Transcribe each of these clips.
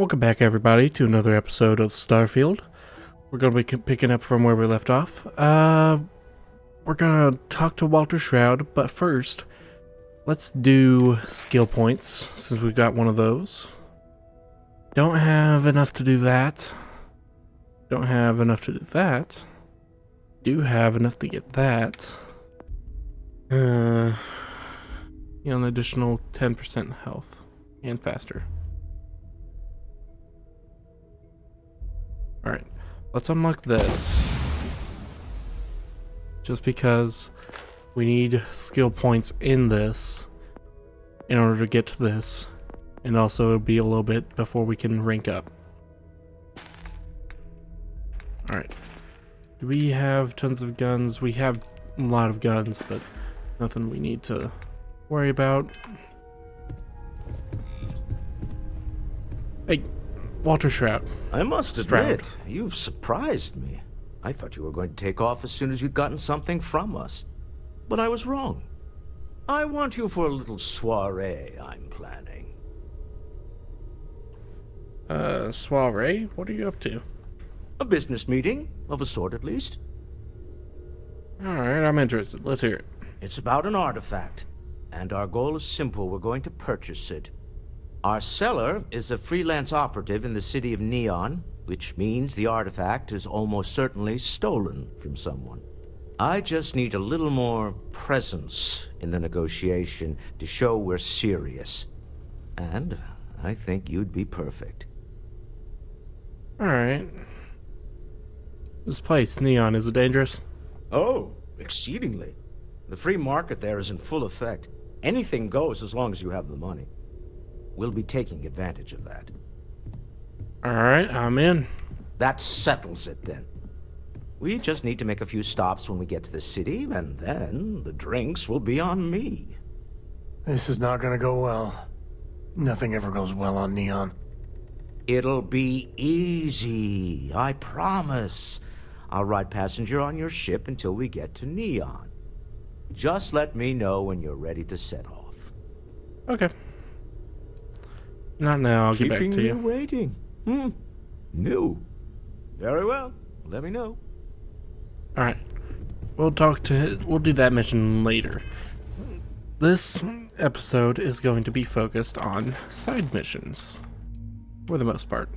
Welcome back, everybody, to another episode of Starfield. We're going to be picking up from where we left off. We're going to talk to Walter Shroud, but first, let's do skill points, since we've got one of those. Don't have enough to do that. Don't have enough to do that. Do have enough to get that. An additional 10% health and faster. Alright, let's unlock this. Just because we need skill points in this in order to get to this. And also it'll be a little bit before we can rank up. Alright. Do we have tons of guns? We have a lot of guns, but nothing we need to worry about. Hey, Walter Shroud. I must admit, you've surprised me. I thought you were going to take off as soon as you'd gotten something from us. But I was wrong. I want you for a little soiree I'm planning. Soiree? What are you up to? A business meeting, of a sort at least. Alright, I'm interested. Let's hear it. It's about an artifact, and our goal is simple. We're going to purchase it. Our seller is a freelance operative in the city of Neon, which means the artifact is almost certainly stolen from someone. I just need a little more presence in the negotiation to show we're serious. And I think you'd be perfect. Alright. This place, Neon, is it dangerous? Oh, exceedingly. The free market there is in full effect. Anything goes as long as you have the money. We'll be taking advantage of that. Alright, I'm in. That settles it then. We just need to make a few stops when we get to the city, and then the drinks will be on me. This is not gonna go well. Nothing ever goes well on Neon. It'll be easy, I promise. I'll ride passenger on your ship until we get to Neon. Just let me know when you're ready to set off. Okay. Not now, I'll get back to you. Keeping me waiting. New. Very well. Let me know. Alright. We'll do that mission later. This episode is going to be focused on side missions. For the most part.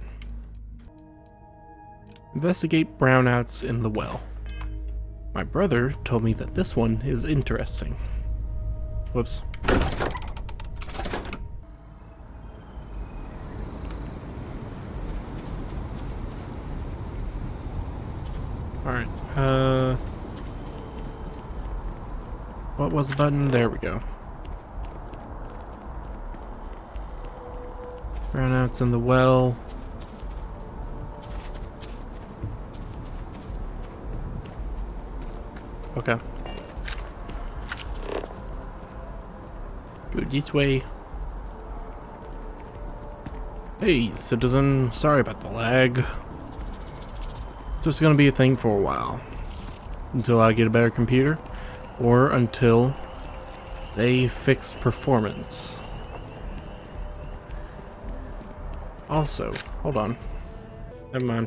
Investigate brownouts in the well. My brother told me that this one is interesting. Whoops. Alright, what was the button? There we go. Brownouts in the well. Okay. Go this way. Hey, citizen. Sorry about the lag. Just gonna be a thing for a while. Until I get a better computer. Or until they fix performance. Also, hold on. Never mind.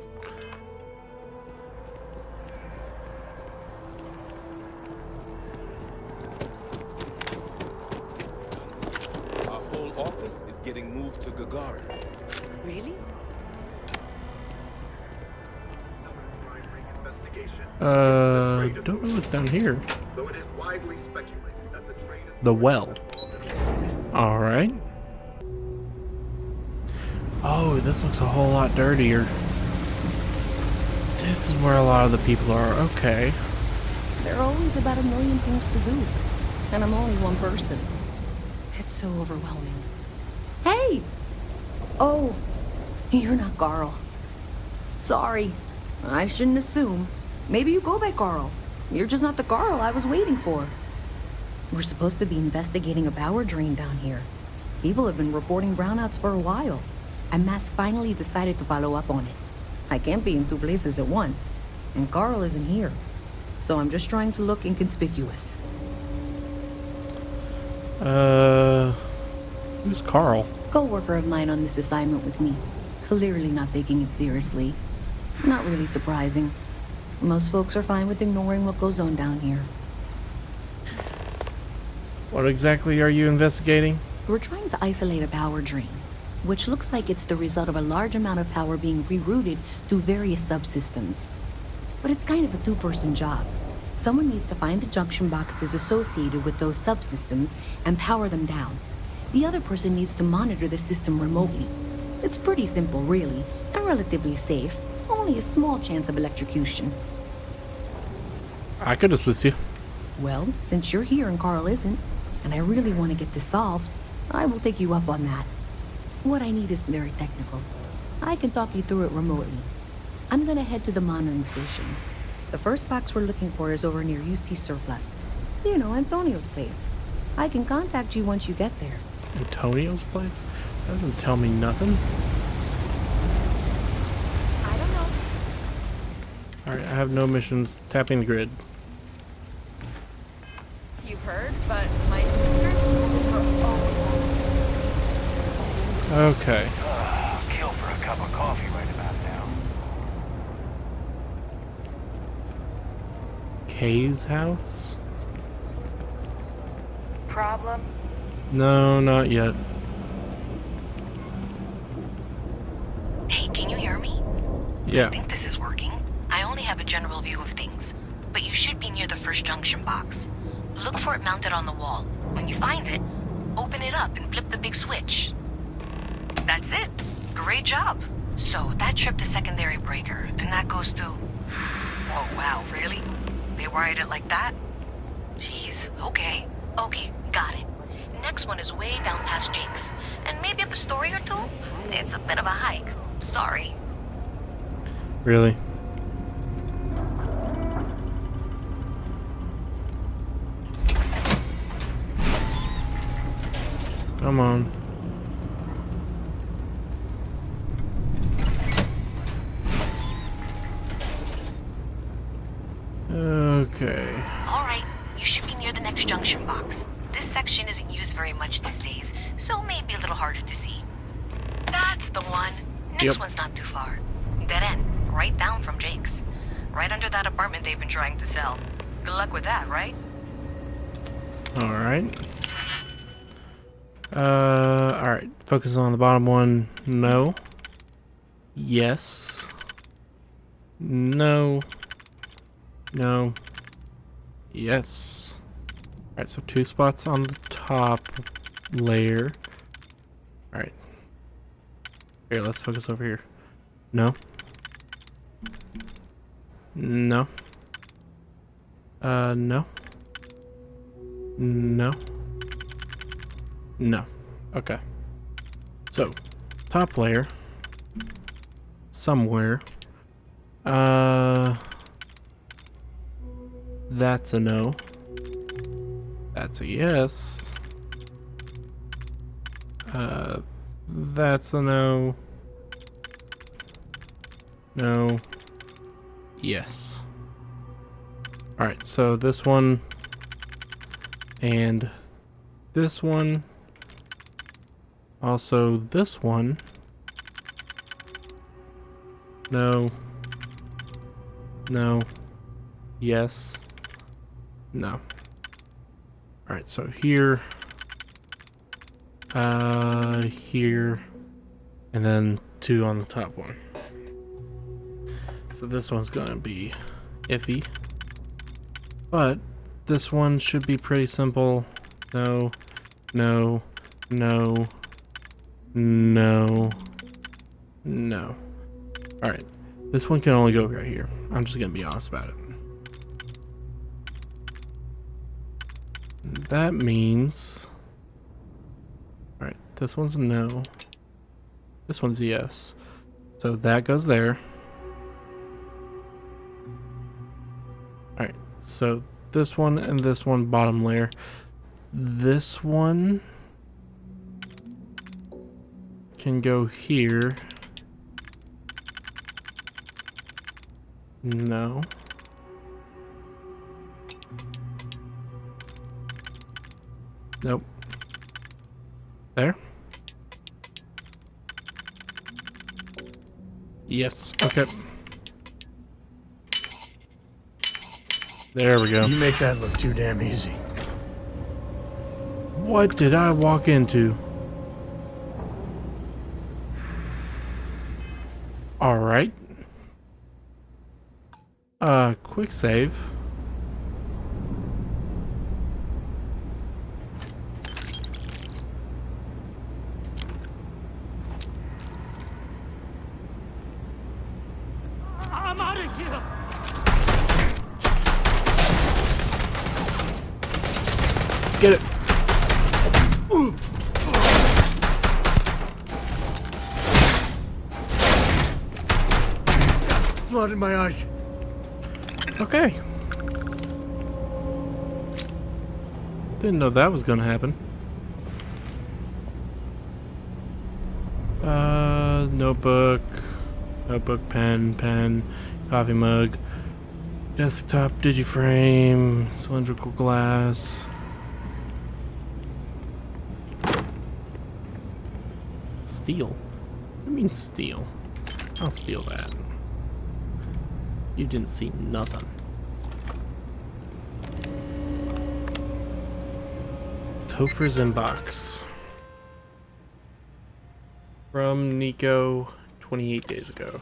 Our whole office is getting moved to Gagarin. Really? Don't know what's down here. The well. Alright. Oh, this looks a whole lot dirtier. This is where a lot of the people are. Okay. There are always about a million things to do, and I'm only one person. It's so overwhelming. Hey! Oh, you're not Carl. Sorry, I shouldn't assume. Maybe you go by Carl. You're just not the Carl I was waiting for. We're supposed to be investigating a power drain down here. People have been reporting brownouts for a while. And Mass finally decided to follow up on it. I can't be in two places at once, and Carl isn't here. So I'm just trying to look inconspicuous. Who's Carl? Co-worker of mine on this assignment with me. clearly not taking it seriously. Not really surprising. Most folks are fine with ignoring what goes on down here. What exactly are you investigating? We're trying to isolate a power drain, which looks like it's the result of a large amount of power being rerouted through various subsystems. But it's kind of a two-person job. Someone needs to find the junction boxes associated with those subsystems and power them down. The other person needs to monitor the system remotely. It's pretty simple, really, and relatively safe. Only a small chance of electrocution. I could assist you. Well, since you're here and Carl isn't, and I really want to get this solved, I will take you up on that. What I need is very technical. I can talk you through it remotely. I'm gonna head to the monitoring station. The first box we're looking for is over near UC Surplus. You know, Antonio's place. I can contact you once you get there. Antonio's place? Doesn't tell me nothing. I don't know. Alright, I have no missions. Tapping the grid. You've heard, but my sister's schooling her own house. Okay. Kill for a cup of coffee right about now. Kay's house? Problem? No, not yet. Hey, can you hear me? Yeah. I think this is working. I only have a general view of things, but you should be near the first junction box. Look for it mounted on the wall. When you find it, open it up and flip the big switch. That's it. Great job. So that tripped the secondary breaker, and that goes to... Oh, wow, really? They wired it like that? Jeez, okay. Okay, got it. Next one is way down past Jake's, and maybe up a story or two? It's a bit of a hike. Sorry. Really? Come on. Okay. All right, you should be near the next junction box. This section isn't used very much these days, so maybe a little harder to see. That's the one. Next Yep. one's not too far. Dead end, right down from Jake's. Right under that apartment they've been trying to sell. Good luck with that, right? Alright. Alright. Focus on the bottom one. No. Yes. No. No. Yes. Alright, so 2 spots on the top layer. Alright. Here, let's focus over here. No. No. No. No. No. Okay. So, top layer. Somewhere. That's a no. That's a yes. That's a no. No. Yes. Alright, so this one and this one. Also this one. No. No. Yes. No. Alright, so here. Here. And then 2 on the top one. So this one's gonna be iffy. But this one should be pretty simple. No. No. No. No. No. Alright. This one can only go right here. I'm just gonna be honest about it. That means... Alright, this one's a no. This one's a yes. So that goes there. Alright, so this one and this one bottom layer. This one can go here. No. Nope. There. Yes. Okay. There we go. You make that look too damn easy. What did I walk into? Alright. Quick save. I'm out of here! Get it. Blood in my eyes. Okay. Didn't know that was gonna happen. Notebook, pen, coffee mug, desktop, digiframe, cylindrical glass. Steel? I mean steel. I'll steal that. You didn't see nothing. Topher's inbox. From Nico 28 days ago.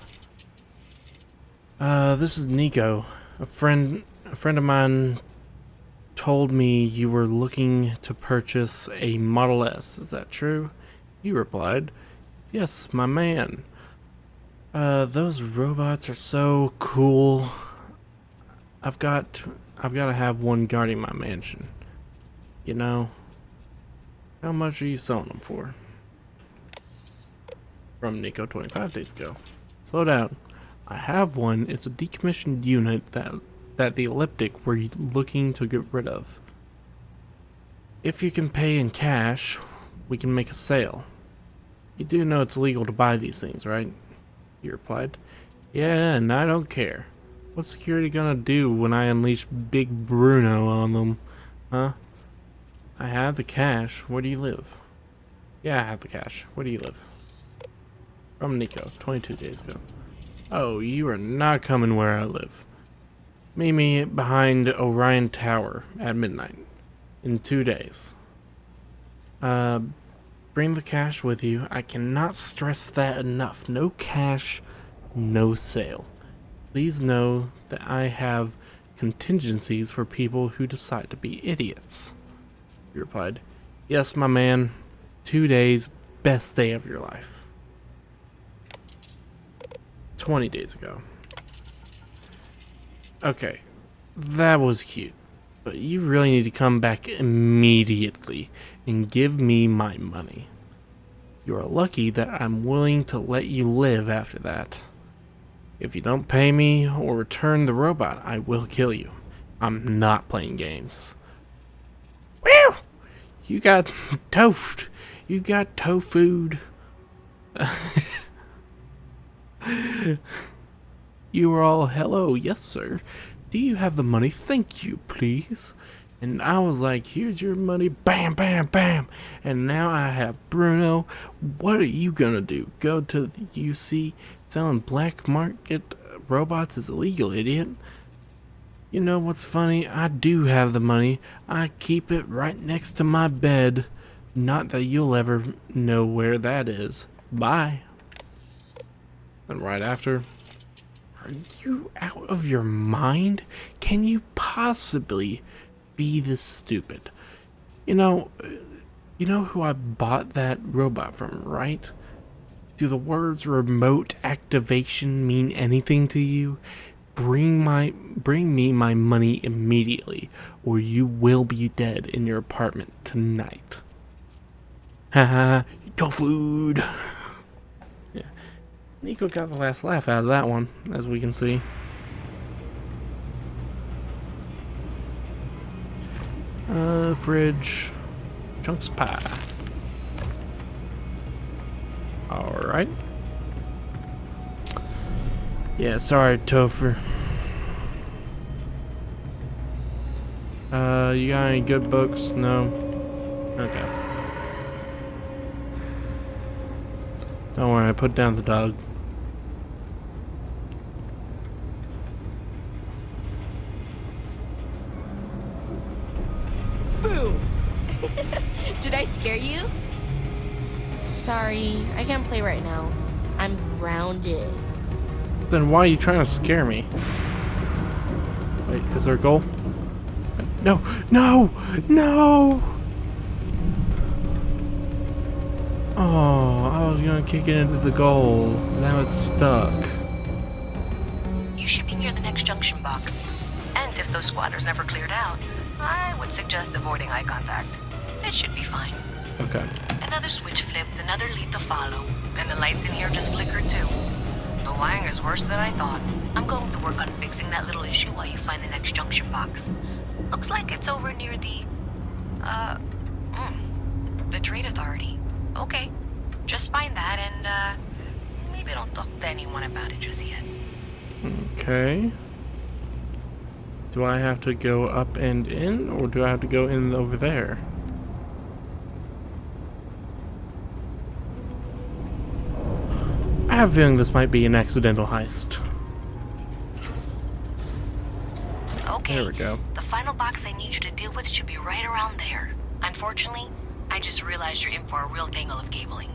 This is Nico. A friend of mine told me you were looking to purchase a Model S. Is that true? You replied, "Yes, my man. Those robots are so cool. I've got to have one guarding my mansion. You know, how much are you selling them for?" From Nico 25 days ago. Slow down. I have one. It's a decommissioned unit that the Elliptic were looking to get rid of. If you can pay in cash, we can make a sale. You do know it's legal to buy these things, right? He replied. Yeah, and I don't care. What's security gonna do when I unleash Big Bruno on them? Huh? I have the cash. Where do you live? Yeah, I have the cash. Where do you live? From Nico, 22 days ago. Oh, you are not coming where I live. Meet me behind Orion Tower at midnight. In 2 days. Bring the cash with you. I cannot stress that enough. No cash, no sale. Please know that I have contingencies for people who decide to be idiots. He replied, yes, my man. 2 days, best day of your life. 20 days ago. Okay, that was cute. But you really need to come back immediately and give me my money. You are lucky that I'm willing to let you live after that. If you don't pay me or return the robot, I will kill you. I'm not playing games. Whew! You got toast. You got tofu'd. You were all, hello, yes sir. Do you have the money? Thank you, please. And I was like, here's your money, bam, bam, bam. And now I have Bruno. What are you gonna do? Go to the UC? Selling black market robots is illegal, idiot. You know what's funny? I do have the money. I keep it right next to my bed. Not that you'll ever know where that is. Bye. And right after, are you out of your mind? Can you possibly be this stupid? You know who I bought that robot from, right? Do the words remote activation mean anything to you? Bring me my money immediately, or you will be dead in your apartment tonight. Haha, tofu. Yeah. Nico got the last laugh out of that one, as we can see. Fridge. Chunks pie. Alright. Yeah, sorry, Topher. You got any good books? No? Okay. Don't worry, I put down the dog. scare you? Sorry, I can't play right now. I'm grounded. Then why are you trying to scare me? Wait, is there a goal? No! No! No! Oh, I was gonna kick it into the goal. Now it's stuck. You should be near the next junction box. And if those squatters never cleared out, I would suggest avoiding eye contact. It should be fine. Okay. Another switch flipped, another lead to follow. And the lights in here just flickered too. The wiring is worse than I thought. I'm going to work on fixing that little issue while you find the next junction box. Looks like it's over near the Trade Authority. Okay. Just find that and, maybe don't talk to anyone about it just yet. Okay. Do I have to go up and in, or do I have to go in over there? I have a feeling this might be an accidental heist. Okay. There we go. The final box I need you to deal with should be right around there. Unfortunately, I just realized you're in for a real tangle of cabling.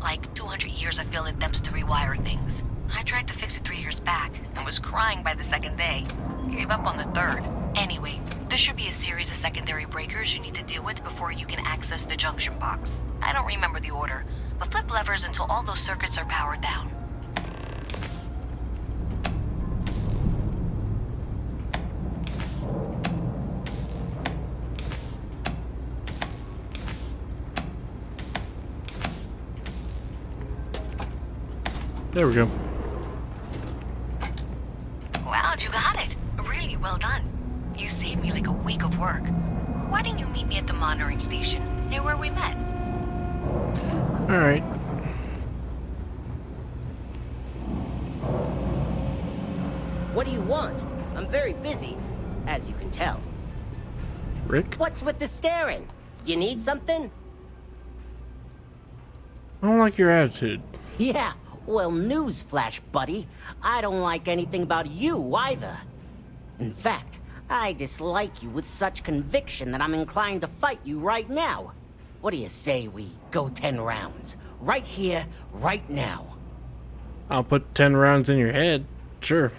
Like 200 years of field attempts to rewire things. I tried to fix it 3 years back and was crying by the second day. Gave up on the third. Anyway, there should be a series of secondary breakers you need to deal with before you can access the junction box. I don't remember the order, but flip levers until all those circuits are powered down. There we go. Wow, you got it. Really well done. You saved me like a week of work. Why didn't you meet me at the monitoring station, near where we met? Alright. What do you want? I'm very busy, as you can tell. Rick? What's with the staring? You need something? I don't like your attitude. Yeah, well, newsflash, buddy. I don't like anything about you either. In fact, I dislike you with such conviction that I'm inclined to fight you right now. What do you say we go 10 rounds? Right here, right now. I'll put 10 rounds in your head. Sure.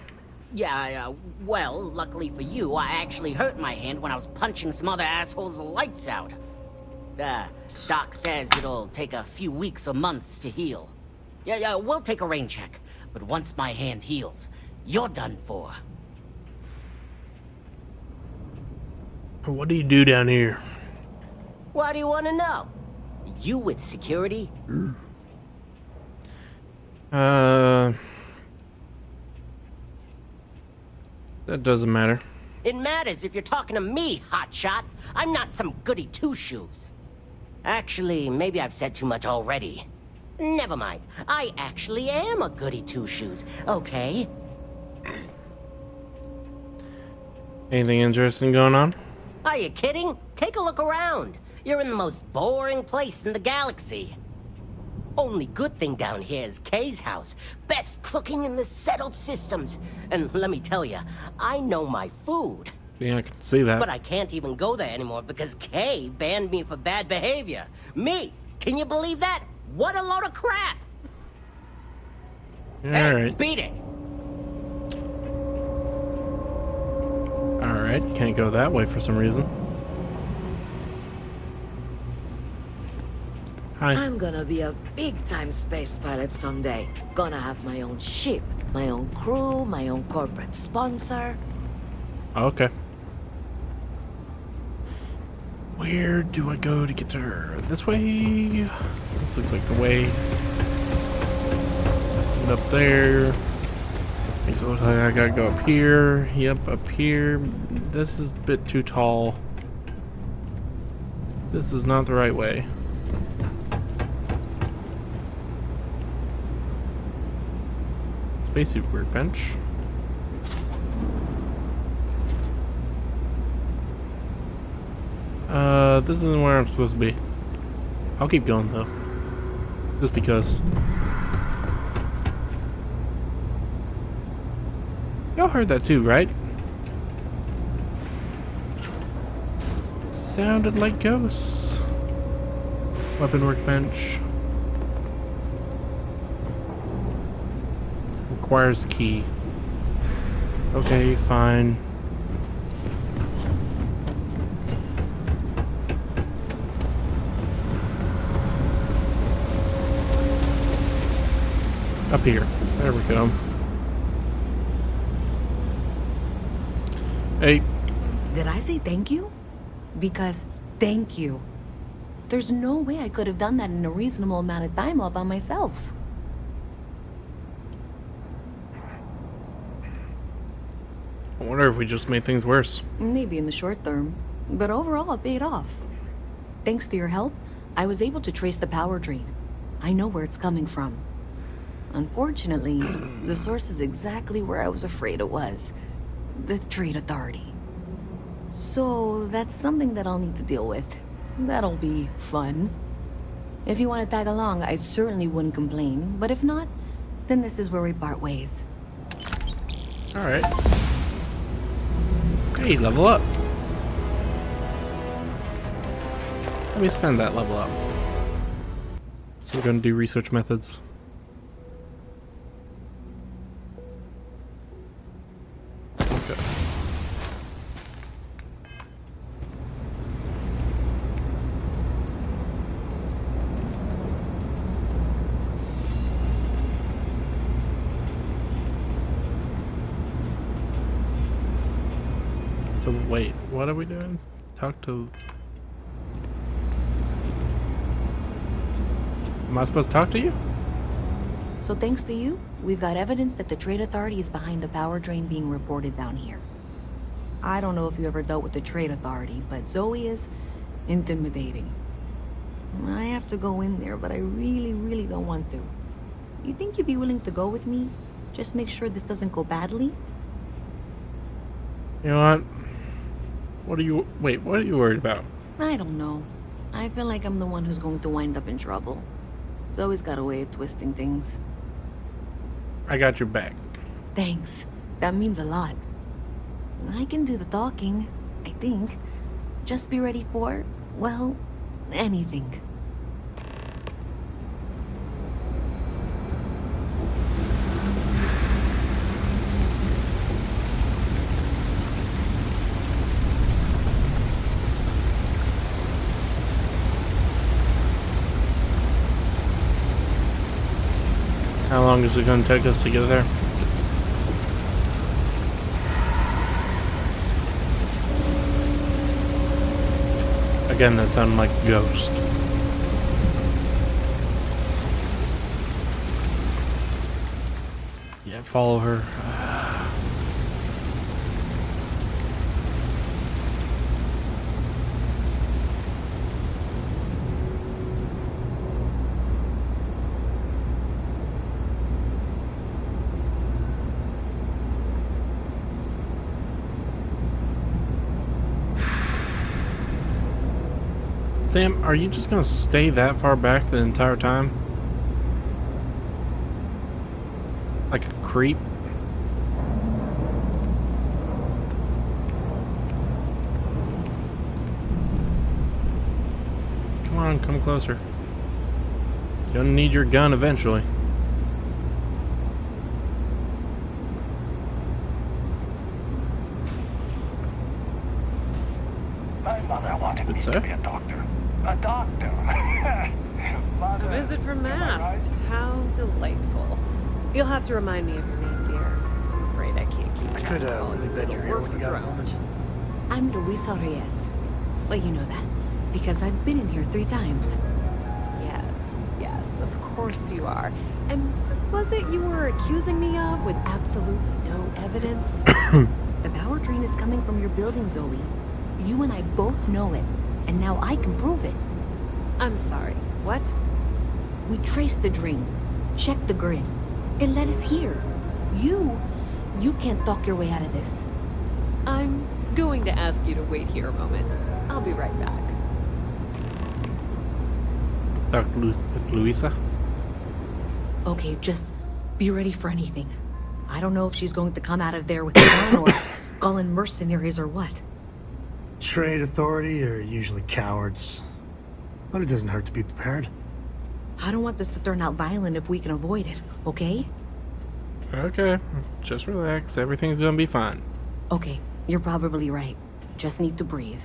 Yeah, well, luckily for you, I actually hurt my hand when I was punching some other assholes' lights out. Doc says it'll take a few weeks or months to heal. Yeah, we'll take a rain check. But once my hand heals, you're done for. What do you do down here? Why do you want to know? You with security? That doesn't matter. It matters if you're talking to me, hotshot. I'm not some goody two-shoes. Actually, maybe I've said too much already. Never mind. I actually am a goody two-shoes, okay? Anything interesting going on? Are you kidding? Take a look around. You're in the most boring place in the galaxy. Only good thing down here is Kay's house. Best cooking in the settled systems. And let me tell you, I know my food. Yeah, I can see that. But I can't even go there anymore because Kay banned me for bad behavior. Me? Can you believe that? What a load of crap! Alright. Beat it! Alright, can't go that way for some reason. Hi. I'm gonna be a big-time space pilot someday. Gonna have my own ship, my own crew, my own corporate sponsor. Okay. Where do I go to get to her? This way? This looks like the way. And up there. Makes it look like I gotta go up here. Yep, up here. This is a bit too tall. This is not the right way. Spacesuit workbench. This isn't where I'm supposed to be. I'll keep going though. Just because. Y'all heard that too, right? Sounded like ghosts. Weapon workbench. Requires key. Okay, fine. Up here. There we go. Hey. Did I say thank you? Because thank you. There's no way I could have done that in a reasonable amount of time all by myself. I wonder if we just made things worse. Maybe in the short term, but overall it paid off. Thanks to your help, I was able to trace the power drain. I know where it's coming from. Unfortunately, the source is exactly where I was afraid it was. The Trade Authority. So that's something that I'll need to deal with. That'll be fun. If you want to tag along, I certainly wouldn't complain, but if not, then this is where we part ways. Alright. Hey, level up. Let me spend that level up. So we're gonna do research methods. Okay. So wait, what are we doing? Talk to... Am I supposed to talk to you? So thanks to you, we've got evidence that the Trade Authority is behind the power drain being reported down here. I don't know if you ever dealt with the Trade Authority, but Zoe is intimidating. I have to go in there, but I really don't want to. You think you'd be willing to go with me? Just make sure this doesn't go badly? You know what? What are you... Wait, what are you worried about? I don't know. I feel like I'm the one who's going to wind up in trouble. Zoe's got a way of twisting things. I got your back. Thanks. That means a lot. I can do the talking, I think. Just be ready for, well, anything. How long is it going to take us to get there? Again, that sounded like a ghost. Yeah, follow her. Sam, are you just gonna stay that far back the entire time? Like a creep? Come on, come closer. You're gonna need your gun eventually. My mother wanted me Good, to be a doctor. A doctor. Mother, A visit from Mast. am I right? How delightful. You'll have to remind me of your name, dear. I'm afraid I can't keep I track could of all really your bend little your ear when you got a workarounds. moment. I'm Luisa Reyes. Well, you know that, because I've been in here 3 times. Yes, of course you are. And what was it you were accusing me of with absolutely no evidence? The power drain is coming from your building, Zoe. You and I both know it, and now I can prove it. I'm sorry, what? We traced the drain, checked the grid. It led us here. You can't talk your way out of this. I'm going to ask you to wait here a moment. I'll be right back. Talk with Luisa. Okay, just be ready for anything. I don't know if she's going to come out of there with a gun or call in mercenaries or what. Trade authority are usually cowards. But it doesn't hurt to be prepared. I don't want this to turn out violent if we can avoid it, okay? Okay, just relax. Everything's gonna be fine. Okay, you're probably right. Just need to breathe.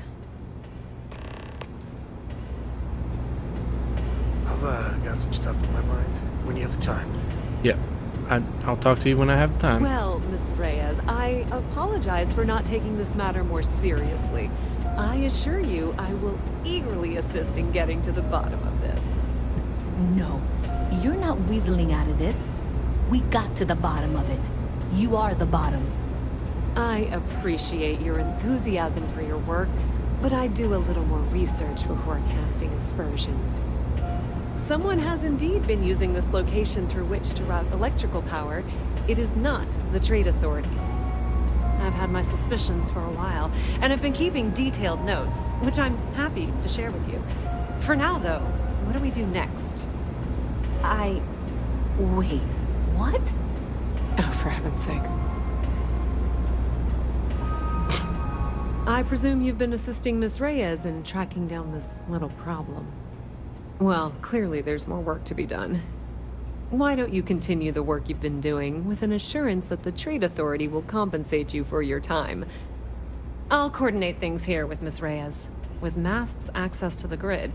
I've got some stuff in my mind. When you have the time. Yeah, I'll talk to you when I have time. Well, Miss Reyes, I apologize for not taking this matter more seriously. I assure you, I will eagerly assist in getting to the bottom of this. No, you're not weaseling out of this. We got to the bottom of it. You are the bottom. I appreciate your enthusiasm for your work, but I do a little more research before casting aspersions. Someone has indeed been using this location through which to route electrical power. It is not the Trade Authority. I've had my suspicions for a while, and have been keeping detailed notes, which I'm happy to share with you. For now, though, what do we do next? Wait, what? Oh, for heaven's sake. I presume you've been assisting Miss Reyes in tracking down this little problem. Well, clearly there's more work to be done. Why don't you continue the work you've been doing with an assurance that the Trade Authority will compensate you for your time? I'll coordinate things here with Miss Reyes. With Mast's access to the grid,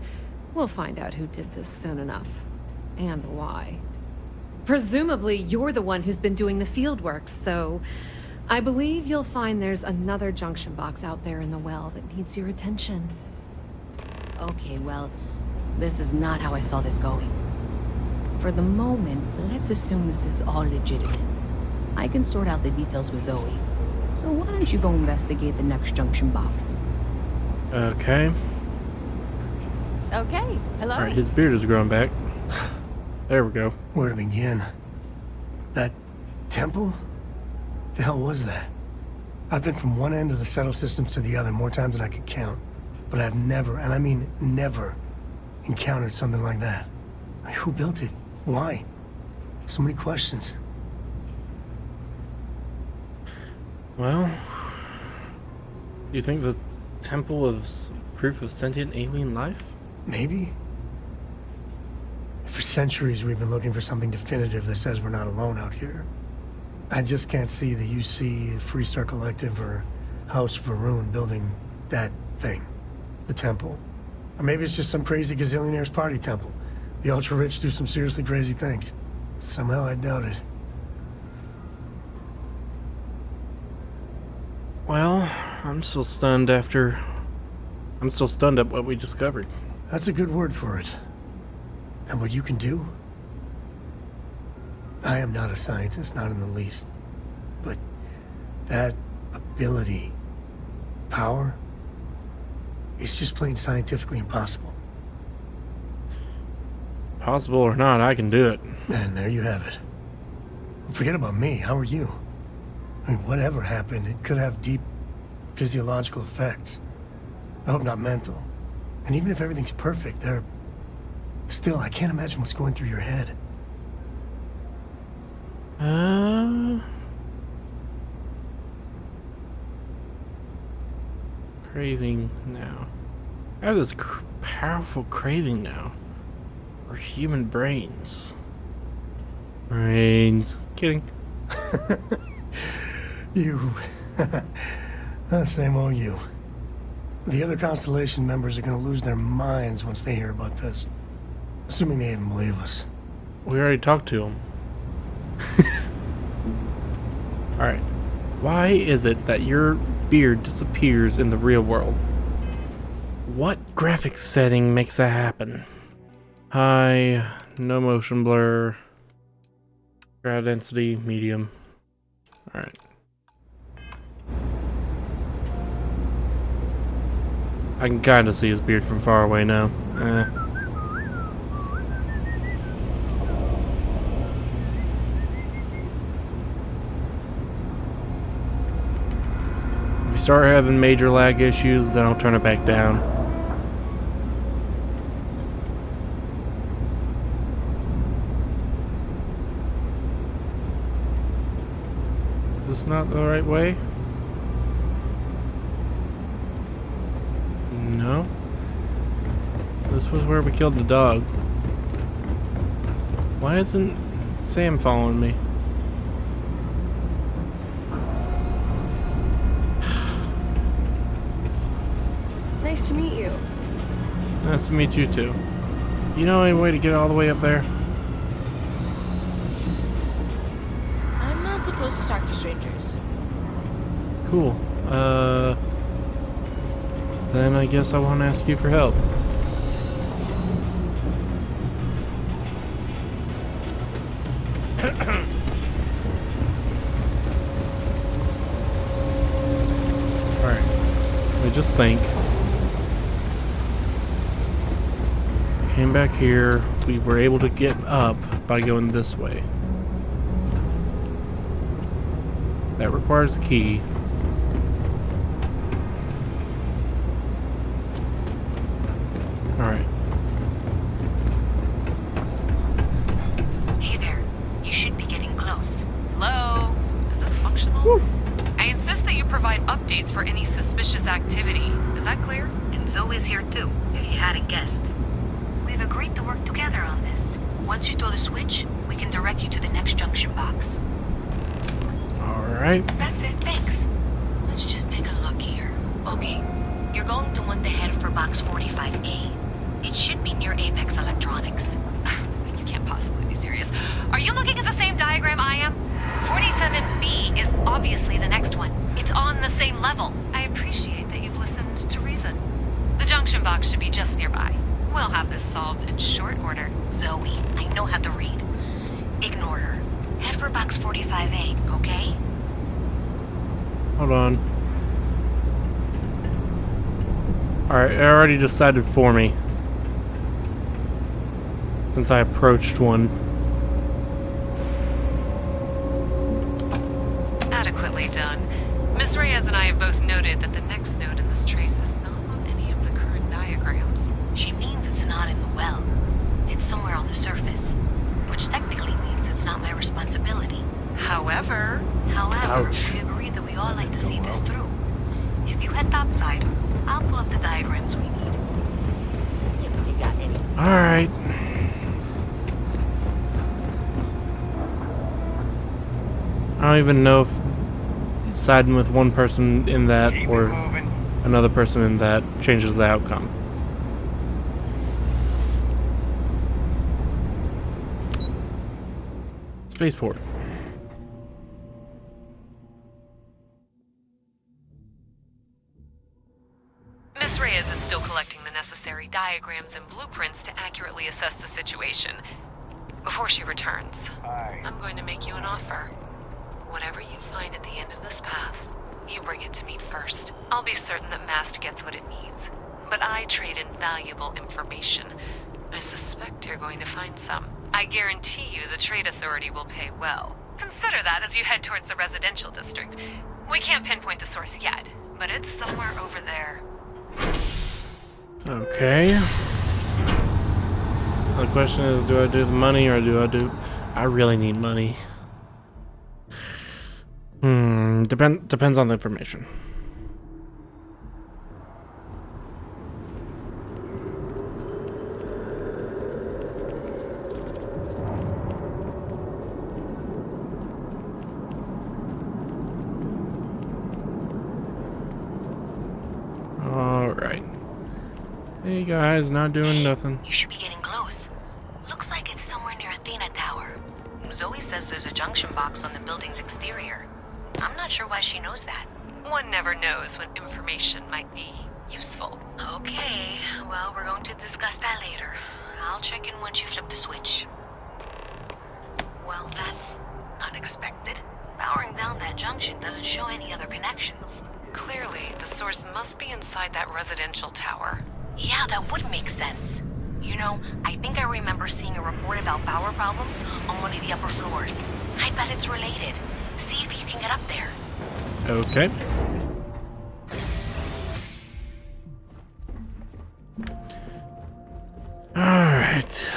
we'll find out who did this soon enough. And why. Presumably, you're the one who's been doing the field work, so I believe you'll find there's another junction box out there in the well that needs your attention. Okay, well, this is not how I saw this going. For the moment, let's assume this is all legitimate. I can sort out the details with Zoe. So why don't you go investigate the next junction box? Okay. Okay, hello? Alright, his beard is growing back. There we go. Where to begin? That temple? The hell was that? I've been from one end of the settle systems to the other more times than I could count. But I've never, and I mean never, encountered something like that. Who built it? Why? So many questions. Well, do you think the temple is proof of sentient alien life? Maybe? For centuries we've been looking for something definitive that says we're not alone out here. I just can't see the UC, Freestar Collective, or House Varun building that thing. The temple. Or maybe it's just some crazy gazillionaire's party temple. The ultra-rich do some seriously crazy things. Somehow I doubt it. Well, I'm still stunned at what we discovered. That's a good word for it. And what you can do? I am not a scientist, not in the least. But that ability, power, is just plain scientifically impossible. Possible or not, I can do it. And there you have it. Forget about me, how are you? I mean, whatever happened, it could have deep physiological effects. I hope not mental. And even if everything's perfect, still, I can't imagine what's going through your head. Craving now. I have this powerful craving now. For human brains. Brains. Kidding. You. Same old you. The other Constellation members are gonna lose their minds once they hear about this. Assuming they even believe us. We already talked to him. Alright. Why is it that your beard disappears in the real world? What graphics setting makes that happen? High, no motion blur, crowd density, medium. Alright. I can kind of see his beard from far away now. If you start having major lag issues, then I'll turn it back down. Is this not the right way? No. This This was where we killed the dog. Why isn't Sam following me? Nice to meet you. Nice to meet you too. You know any way to get all the way up there? I'm not supposed to talk to strangers. Cool. Then I guess I won't ask you for help. Alright. I just think. Came back here. We were able to get up by going this way. That requires a key. Alright. Hey there. You should be getting close. Hello? Is this functional? Woo. I insist that you provide updates for any suspicious activity. Is that clear? And Zoe's here too, if you hadn't guessed. We've agreed to work together on this. Once you throw the switch, we can direct you to the next junction box. Alright. That's it, thanks. Let's just take a look here. Okay, you're going to want to head for box 45A. It should be near Apex Electronics. You can't possibly be serious. Are you looking at the same diagram I am? 47B is obviously the next one. It's on the same level. I appreciate that you've listened to reason. The junction box should be just nearby. We'll have this solved in short order. Zoe, I know how to read. Ignore her. Head for box 45A, okay? Hold on. Alright, it already decided for me. Since I approached one. Adequately done. Miss Reyes and I have both noted that the next node in this trace is not on any of the current diagrams. She means it's not in the well. It's somewhere on the surface. Which technically means it's not my responsibility. However, Ouch. we agreed that we all like to see this through. If you head topside, I'll pull up the diagrams we need. If you got any. Alright. I don't even know if siding with one person in that or another person in that changes the outcome. Spaceport. Miss Reyes is still collecting the necessary diagrams and blueprints to accurately assess the situation. Before she returns, I'm going to make you an offer. Whatever you find at the end of this path, you bring it to me first. I'll be certain that Mast gets what it needs. But I trade in valuable information. I suspect you're going to find some. I guarantee you the Trade Authority will pay well. Consider that as you head towards the residential district. We can't pinpoint the source yet, but it's somewhere over there. Okay. The question is, do I do the money or do I do... I really need money. Depends on the information. Alright. Hey guys, not doing nothing. You should be getting close. Looks like it's somewhere near Athena Tower. Zoe says there's a junction box on the building's exterior. I'm not sure why she knows that. One never knows when information might be useful. Okay, well, we're going to discuss that later. I'll check in once you flip the switch. Well, that's unexpected. Powering down that junction doesn't show any other connections. Clearly, the source must be inside that residential tower. Yeah, that would make sense. You know, I think I remember seeing a report about power problems on one of the upper floors. I bet it's related. See if you can get up there. Okay. Alright.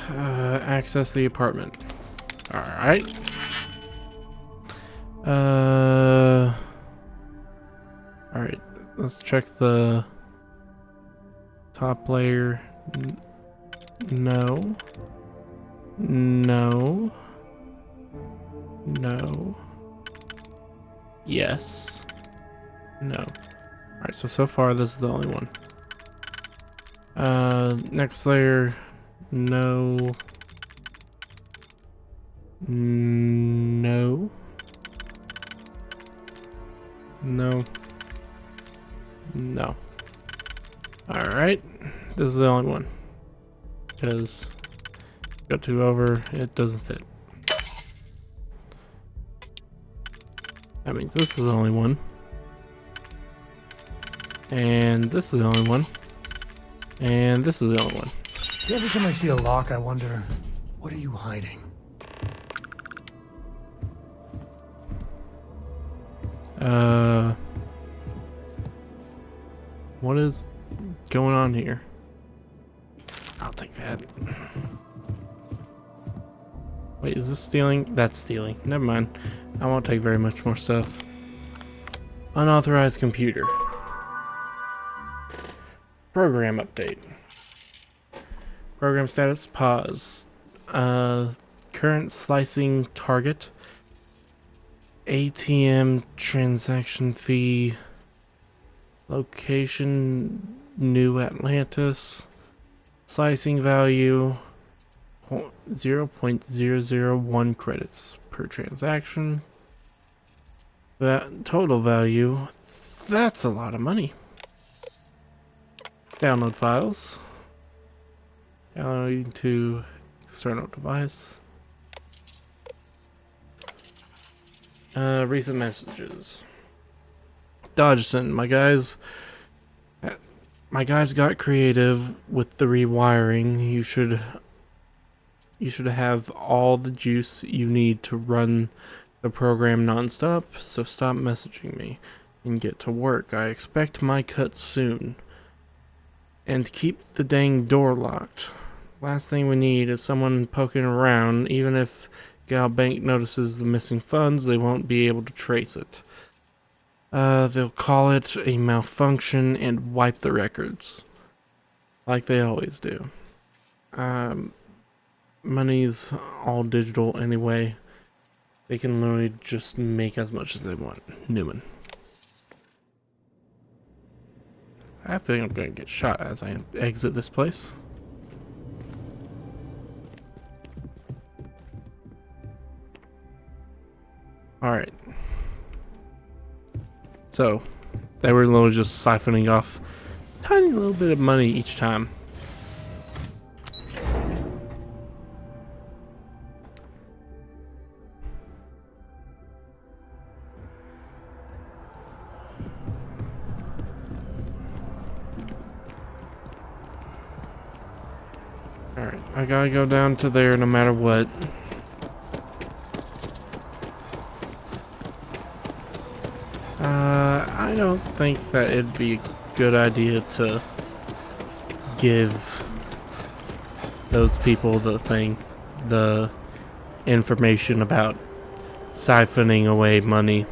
Access the apartment. Alright. Alright. Let's check the top layer. No. No. No. Yes. No. Alright, so far this is the only one. Next layer. No. No. No. No. Alright. This is the only one. Because got two over, it doesn't fit. That means this is the only one. And this is the only one. And this is the only one. Every time I see a lock, I wonder, what are you hiding? What is going on here? I'll take that. Wait, is this stealing? That's stealing. Never mind. I won't take very much more stuff. Unauthorized computer. Program update. Program status, pause. Current slicing target. ATM transaction fee. Location, New Atlantis. Slicing value, 0.001 credits per transaction. That total value, that's a lot of money. Download files. Downloading to external device. Recent messages. Dodgson, my guys got creative with the rewiring. You should have all the juice you need to run the program nonstop, so stop messaging me and get to work. I expect my cut soon. And keep the dang door locked. Last thing we need is someone poking around. Even if Gal Bank notices the missing funds, they won't be able to trace it. They'll call it a malfunction and wipe the records. Like they always do. Money's all digital anyway. They can literally just make as much as they want. Newman. I think I'm gonna get shot as I exit this place. Alright. So, they were literally just siphoning off a tiny little bit of money each time. Alright, I gotta go down to there no matter what. I don't think that it'd be a good idea to give those people the information about siphoning away money.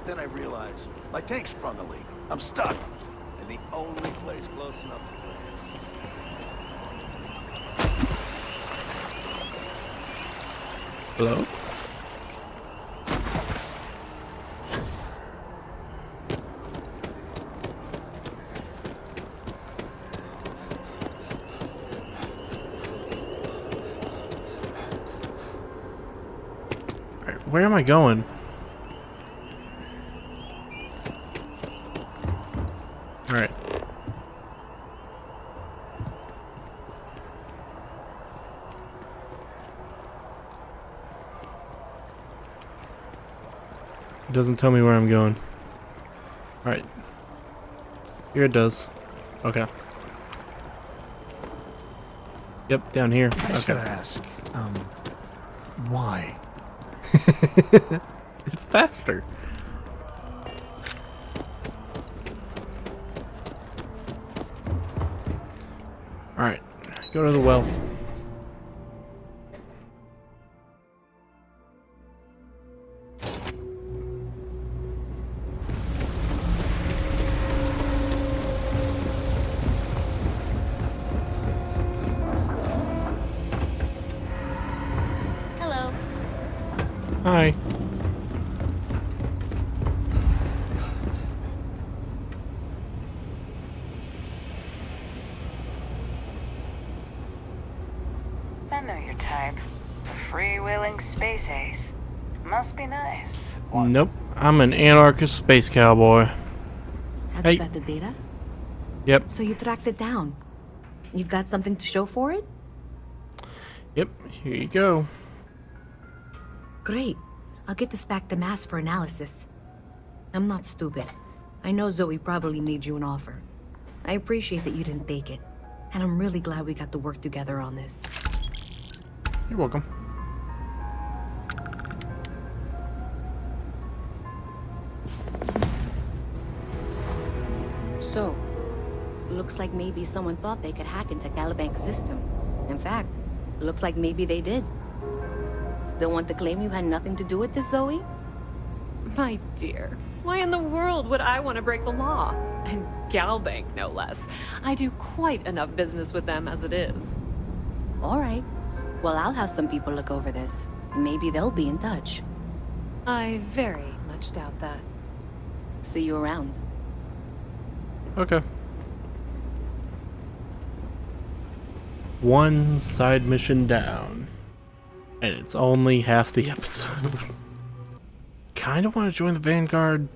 Then I realized my tank sprung a leak. I'm stuck. And the only place close enough to Hello? Where am I going? Alright. It doesn't tell me where I'm going. Alright. Here it does. Okay. Yep, down here. I just gotta ask, why? It's faster. Alright, go to the well. Hi. I know your type. A freewheeling space ace. Must be nice. Nope. I'm an anarchist space cowboy. Have Hey. you got the data? Yep. So you tracked it down. You've got something to show for it? Yep. Here you go. Great. I'll get this back to Mass for analysis. I'm not stupid. I know Zoe probably made you an offer. I appreciate that you didn't take it. And I'm really glad we got to work together on this. You're welcome. So, looks like maybe someone thought they could hack into Calibank's system. In fact, looks like maybe they did. Still want to claim you had nothing to do with this, Zoe? My dear, why in the world would I want to break the law? And Galbank, no less. I do quite enough business with them as it is. All right. Well, I'll have some people look over this. Maybe they'll be in touch. I very much doubt that. See you around. Okay. One side mission down. And it's only half the episode. Kinda want to join the Vanguard.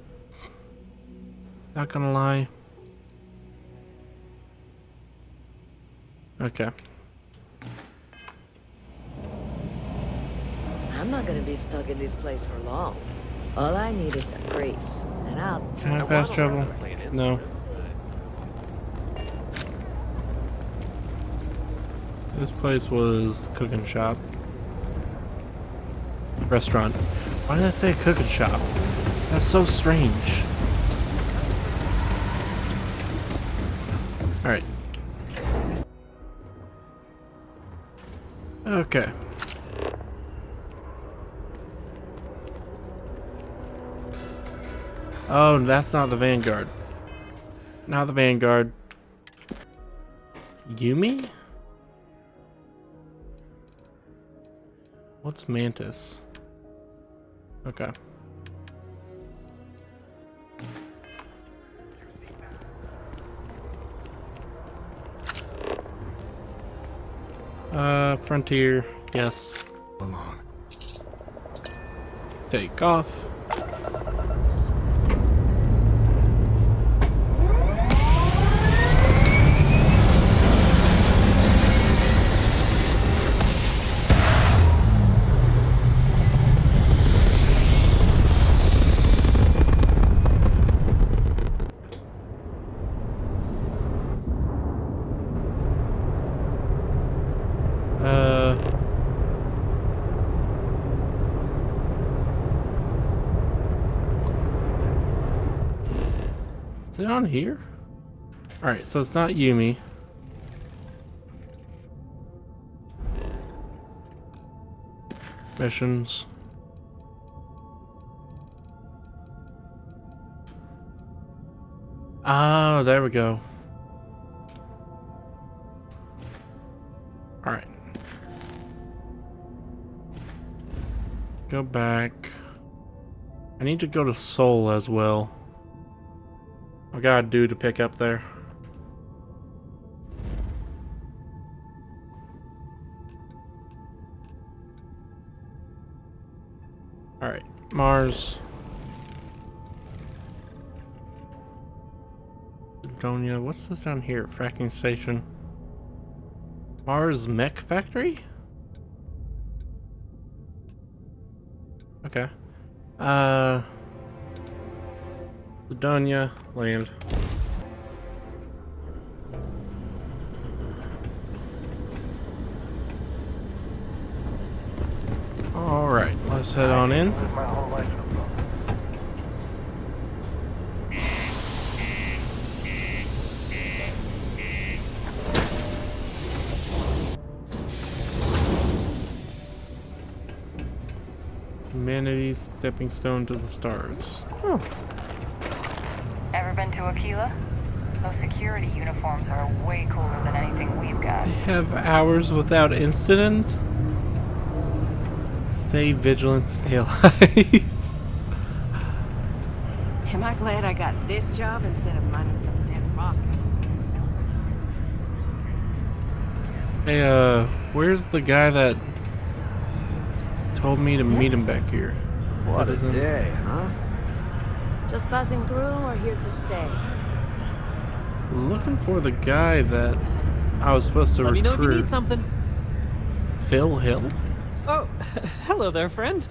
Not gonna lie. Okay. I'm not gonna be stuck in this place for long. All I need is some grease, and I'll Can I fast travel? No. This place was cooking shop. Restaurant. Why did I say cooking shop? That's so strange. Alright. Okay. Oh, that's not the Vanguard. Not the Vanguard. Yumi? What's Mantis? Okay. Frontier, yes. Take off. Is it on here? Alright, so it's not Yumi. Missions. Oh, there we go. Alright. Go back. I need to go to Seoul as well. I gotta do to pick up there. Alright, Mars. Donia, what's this down here? Fracking station. Mars Mech Factory? Okay. Donia, land. Alright, let's head on in. Humanity's stepping stone to the stars. Oh. Ever been to Aquila? Those security uniforms are way cooler than anything we've got. They have hours without incident? Stay vigilant, stay alive. Am I glad I got this job instead of mining some dead rock? Hey, where's the guy that told me to meet him back here? What a day, huh? Just passing through or here to stay? Looking for the guy that I was supposed to Let me recruit. know if you need something. Phil Hill? Oh, hello there, friend.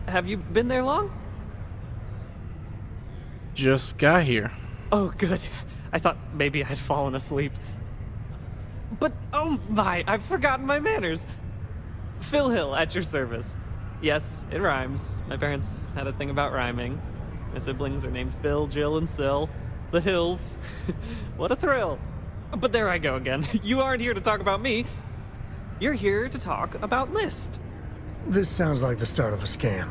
Have you been there long? Just got here. Oh, good. I thought maybe I'd fallen asleep. But, oh my, I've forgotten my manners. Phil Hill, at your service. Yes, it rhymes. My parents had a thing about rhyming. My siblings are named Bill, Jill, and Sil. The Hills. What a thrill. But there I go again. You aren't here to talk about me. You're here to talk about List. This sounds like the start of a scam.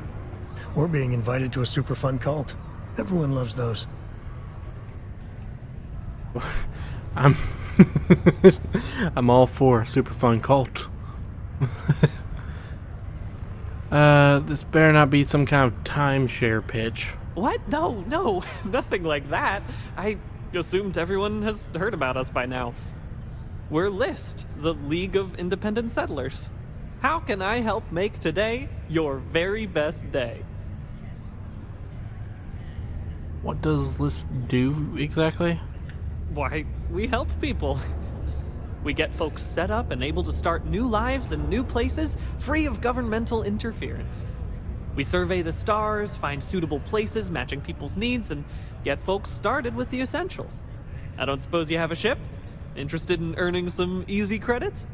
We're being invited to a super fun cult. Everyone loves those. I'm I'm all for a super fun cult. This better not be some kind of timeshare pitch. What? No, nothing like that. I assumed everyone has heard about us by now. We're List, the League of Independent Settlers. How can I help make today your very best day? What does List do exactly? Why, we help people. We get folks set up and able to start new lives in new places, free of governmental interference. We survey the stars, find suitable places matching people's needs, and get folks started with the essentials. I don't suppose you have a ship? Interested in earning some easy credits?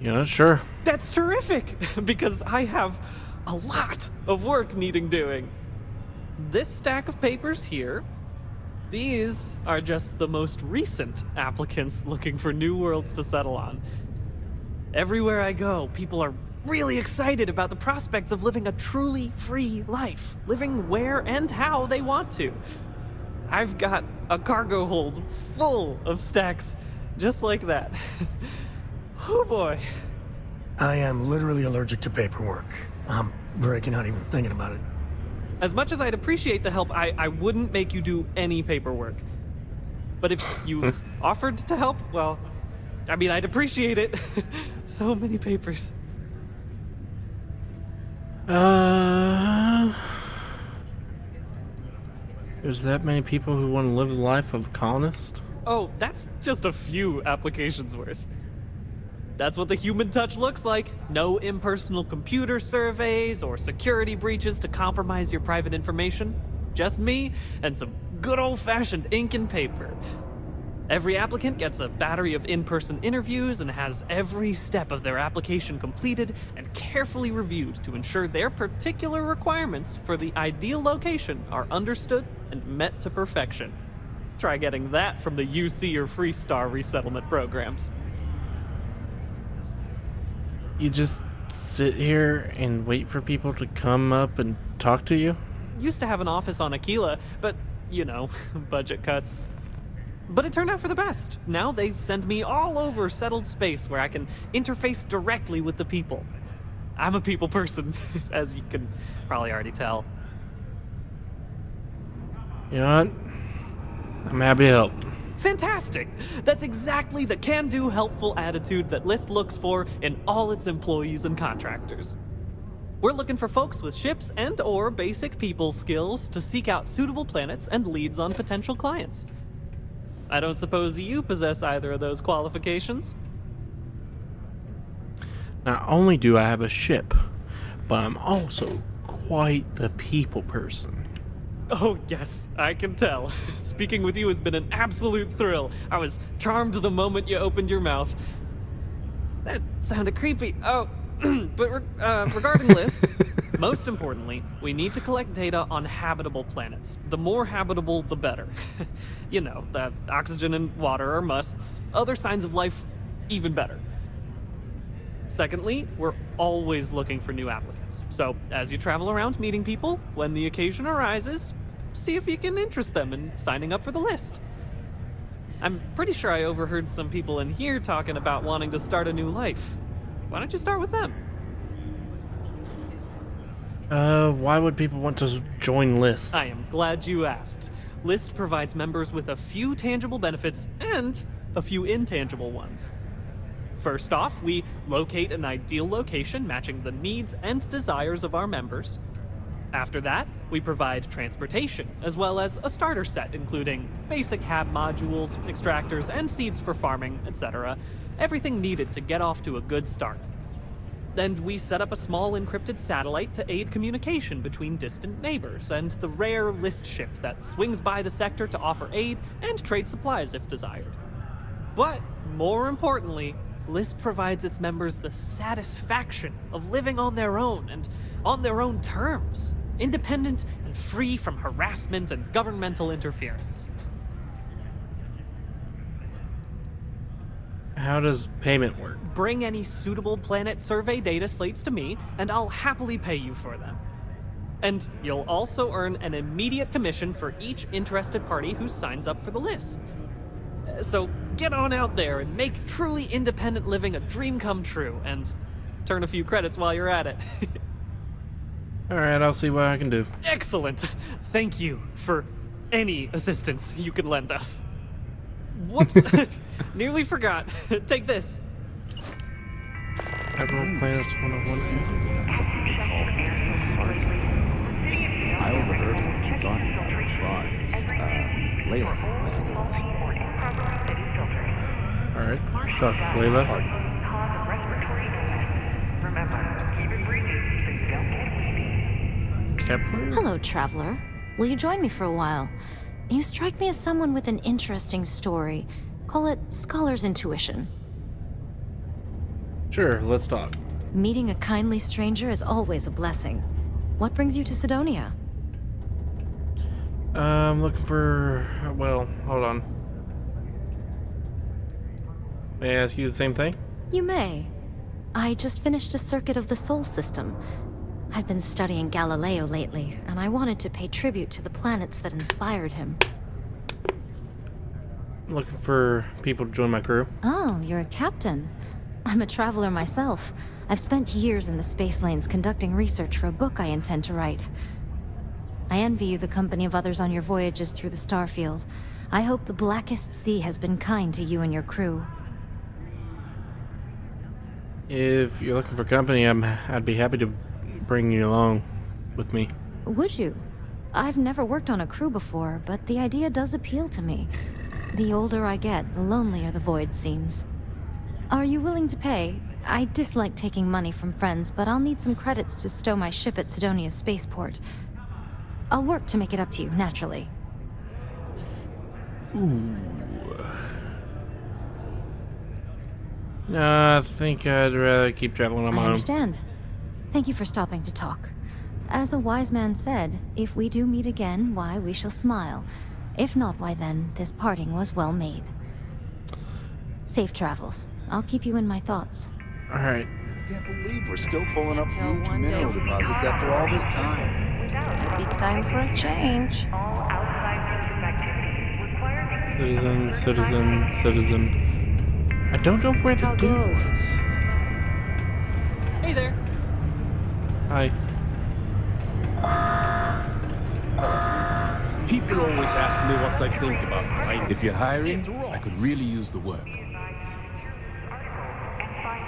Yeah, sure. That's terrific, because I have a lot of work needing doing. This stack of papers here, these are just the most recent applicants looking for new worlds to settle on. Everywhere I go, people are really excited about the prospects of living a truly free life, living where and how they want to. I've got a cargo hold full of stacks just like that. Oh boy. I am literally allergic to paperwork. I'm breaking out even thinking about it. As much as I'd appreciate the help, I wouldn't make you do any paperwork. But if you offered to help, well, I mean, I'd appreciate it. So many papers. There's that many people who want to live the life of a colonist? Oh, that's just a few applications worth. That's what the human touch looks like. No impersonal computer surveys or security breaches to compromise your private information. Just me and some good old-fashioned ink and paper. Every applicant gets a battery of in-person interviews and has every step of their application completed and carefully reviewed to ensure their particular requirements for the ideal location are understood and met to perfection. Try getting that from the UC or Freestar resettlement programs. You just sit here and wait for people to come up and talk to you? Used to have an office on Aquila, but, you know, budget cuts. But it turned out for the best. Now they send me all over settled space where I can interface directly with the people. I'm a people person, as you can probably already tell. You know what? I'm happy to help. Fantastic! That's exactly the can-do, helpful attitude that List looks for in all its employees and contractors. We're looking for folks with ships and or basic people skills to seek out suitable planets and leads on potential clients. I don't suppose you possess either of those qualifications? Not only do I have a ship, but I'm also quite the people person. Oh, yes, I can tell. Speaking with you has been an absolute thrill. I was charmed the moment you opened your mouth. That sounded creepy. Oh, but regarding List, most importantly, we need to collect data on habitable planets. The more habitable, the better. You know, the oxygen and water are musts. Other signs of life, even better. Secondly, we're always looking for new applicants. So, as you travel around meeting people, when the occasion arises, see if you can interest them in signing up for the list. I'm pretty sure I overheard some people in here talking about wanting to start a new life. Why don't you start with them? Why would people want to join List? I am glad you asked. List provides members with a few tangible benefits and a few intangible ones. First off, we locate an ideal location matching the needs and desires of our members. After that, we provide transportation, as well as a starter set including basic hab modules, extractors, and seeds for farming, etc. Everything needed to get off to a good start. And we set up a small encrypted satellite to aid communication between distant neighbors and the rare List ship that swings by the sector to offer aid and trade supplies if desired. But more importantly, List provides its members the satisfaction of living on their own and on their own terms, independent and free from harassment and governmental interference. How does payment work? Bring any suitable planet survey data slates to me, and I'll happily pay you for them. And you'll also earn an immediate commission for each interested party who signs up for the list. So get on out there and make truly independent living a dream come true, and turn a few credits while you're at it. Alright, I'll see what I can do. Excellent. Thank you for any assistance you can lend us. Whoops. Nearly forgot. Take this. Admiral Planets 101. That's something they call the heart of I overheard them talking about it at the bar. Layla, I think it was. Alright, talk to Layla. Kepler? Hello, traveler. Will you join me for a while? You strike me as someone with an interesting story. Call it scholar's intuition. Sure, let's talk. Meeting a kindly stranger is always a blessing. What brings you to Sidonia? I'm looking for... well, hold on. May I ask you the same thing? You may. I just finished a circuit of the Sol system. I've been studying Galileo lately, and I wanted to pay tribute to the planets that inspired him. I'm looking for people to join my crew. Oh, you're a captain. I'm a traveler myself. I've spent years in the space lanes conducting research for a book I intend to write. I envy you the company of others on your voyages through the Starfield. I hope the Blackest Sea has been kind to you and your crew. If you're looking for company, I'd be happy to bring you along with me. Would you? I've never worked on a crew before, but the idea does appeal to me. The older I get, the lonelier the void seems. Are you willing to pay? I dislike taking money from friends, but I'll need some credits to stow my ship at Sidonia's spaceport. I'll work to make it up to you, naturally. Ooh. No, I think I'd rather keep traveling on my I own. understand. Thank you for stopping to talk. As a wise man said, if we do meet again, why, we shall smile. If not, why then, this parting was well made. Safe travels. I'll keep you in my thoughts. Alright. Can't believe we're still pulling up huge mineral deposits after all this time. Might be time for a change. Citizen. I don't know where the dude was. Hey there. Hi. People always ask me what I think about mining. If you're hiring, I could really use the work.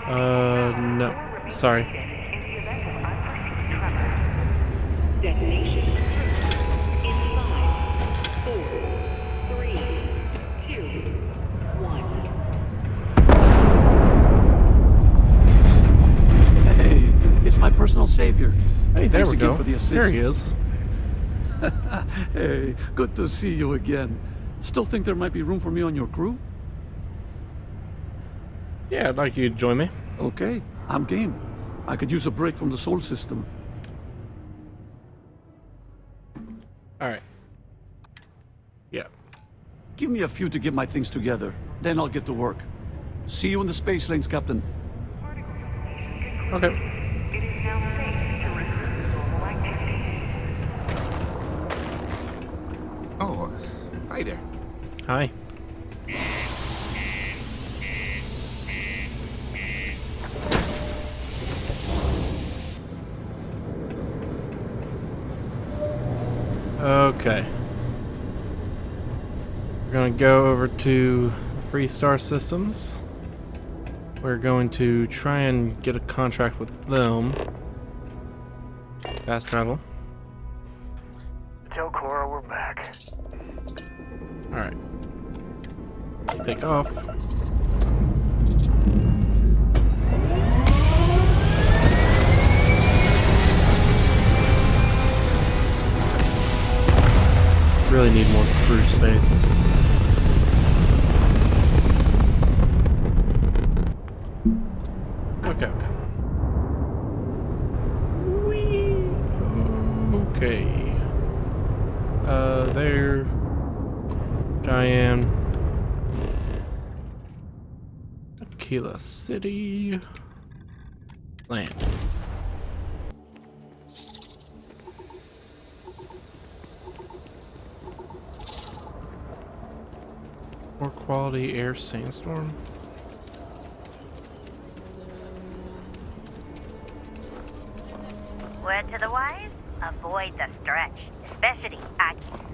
No. Sorry. Detonation in 5, 4, 3, 2, 1. Hey, it's my personal savior. Hey, there Thanks we again go. for the assist. There he is. Hey, good to see you again. Still think there might be room for me on your crew? Yeah, I'd like you to join me. Okay, I'm game. I could use a break from the Sol system. Alright. Yeah. Give me a few to get my things together. Then I'll get to work. See you in the space lanes, Captain. Okay. Oh, hi there. Hi. Okay. We're gonna go over to Freestar Systems. We're going to try and get a contract with them. Fast travel. Tell Cora we're back. Alright. Take off. Really need more crew space. Okay. Whee! Okay. There. Cheyenne. Aquila City. Land. More quality air sandstorm. Word to the wise, avoid the stretch, especially Aquila.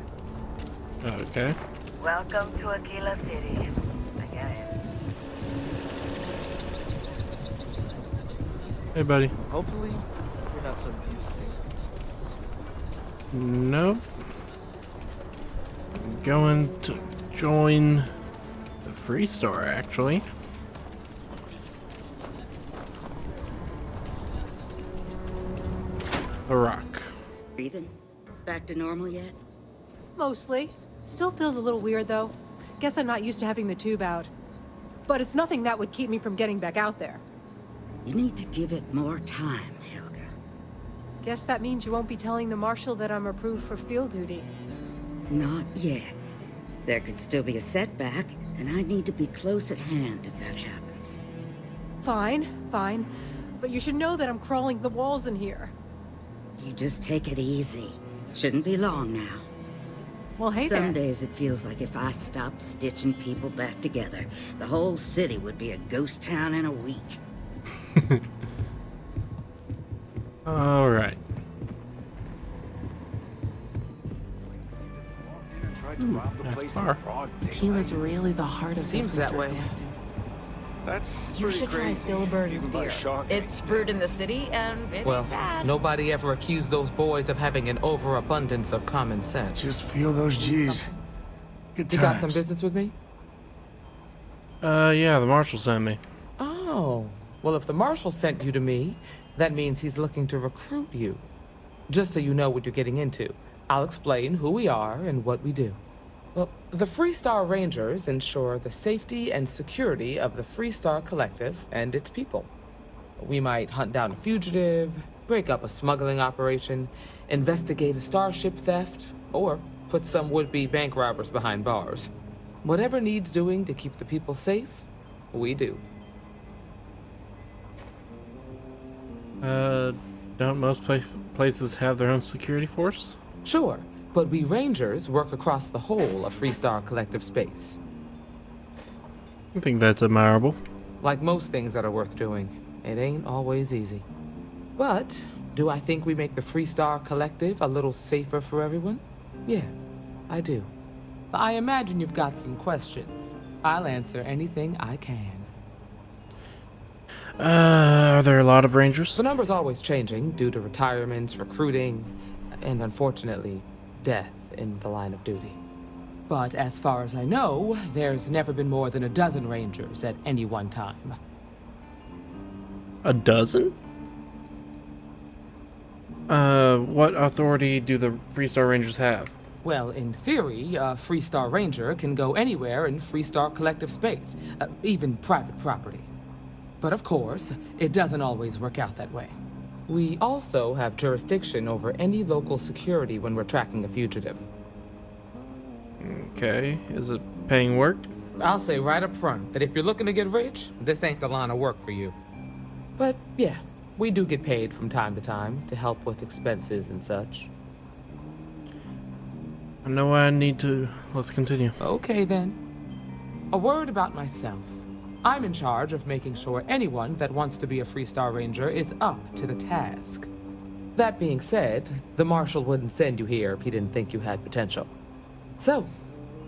Okay. Welcome to Aquila City. I get it. Hey, buddy. Hopefully, you're not so abusive. Nope. I'm going to join the Freestar, actually. The Rock. Breathing? Back to normal yet? Mostly. Still feels a little weird, though. Guess I'm not used to having the tube out. But it's nothing that would keep me from getting back out there. You need to give it more time, Helga. Guess that means you won't be telling the Marshal that I'm approved for field duty. Not yet. There could still be a setback, and I need to be close at hand if that happens. Fine, fine. But you should know that I'm crawling the walls in here. You just take it easy. Shouldn't be long now. Well, hey Some there. days it feels like if I stopped stitching people back together, the whole city would be a ghost town in a week. All right. That's far. Aquila's really the heart of Seems the that Freestar way. Collective. That's You pretty should try crazy, Philburg's even by beer. shocking It's brewed in the city, and it Well, ain't bad. nobody ever accused those boys of having an overabundance of common sense. Just feel those G's. Good You got some times. business with me? Yeah, the Marshal sent me. Oh, well, if the Marshal sent you to me, that means he's looking to recruit you. Just so you know what you're getting into, I'll explain who we are and what we do. Well, the Freestar Rangers ensure the safety and security of the Freestar Collective and its people. We might hunt down a fugitive, break up a smuggling operation, investigate a starship theft, or put some would-be bank robbers behind bars. Whatever needs doing to keep the people safe, we do. Don't most places have their own security force? Sure, but we Rangers work across the whole of Freestar Collective space. I think that's admirable. Like most things that are worth doing, it ain't always easy. But do I think we make the Freestar Collective a little safer for everyone? Yeah, I do. I imagine you've got some questions. I'll answer anything I can. Are there a lot of Rangers? The number's always changing due to retirements, recruiting, and unfortunately, death in the line of duty. But as far as I know, there's never been more than a dozen Rangers at any one time. A dozen? What authority do the Freestar Rangers have? Well, in theory, a Freestar Ranger can go anywhere in Freestar Collective space, even private property. But of course, it doesn't always work out that way. We also have jurisdiction over any local security when we're tracking a fugitive. Okay, is it paying work? I'll say right up front that if you're looking to get rich, this ain't the line of work for you. But yeah, we do get paid from time to time to help with expenses and such. I know I need to. Let's continue. Okay then. A word about myself. I'm in charge of making sure anyone that wants to be a Freestar Ranger is up to the task. That being said, the Marshal wouldn't send you here if he didn't think you had potential. So,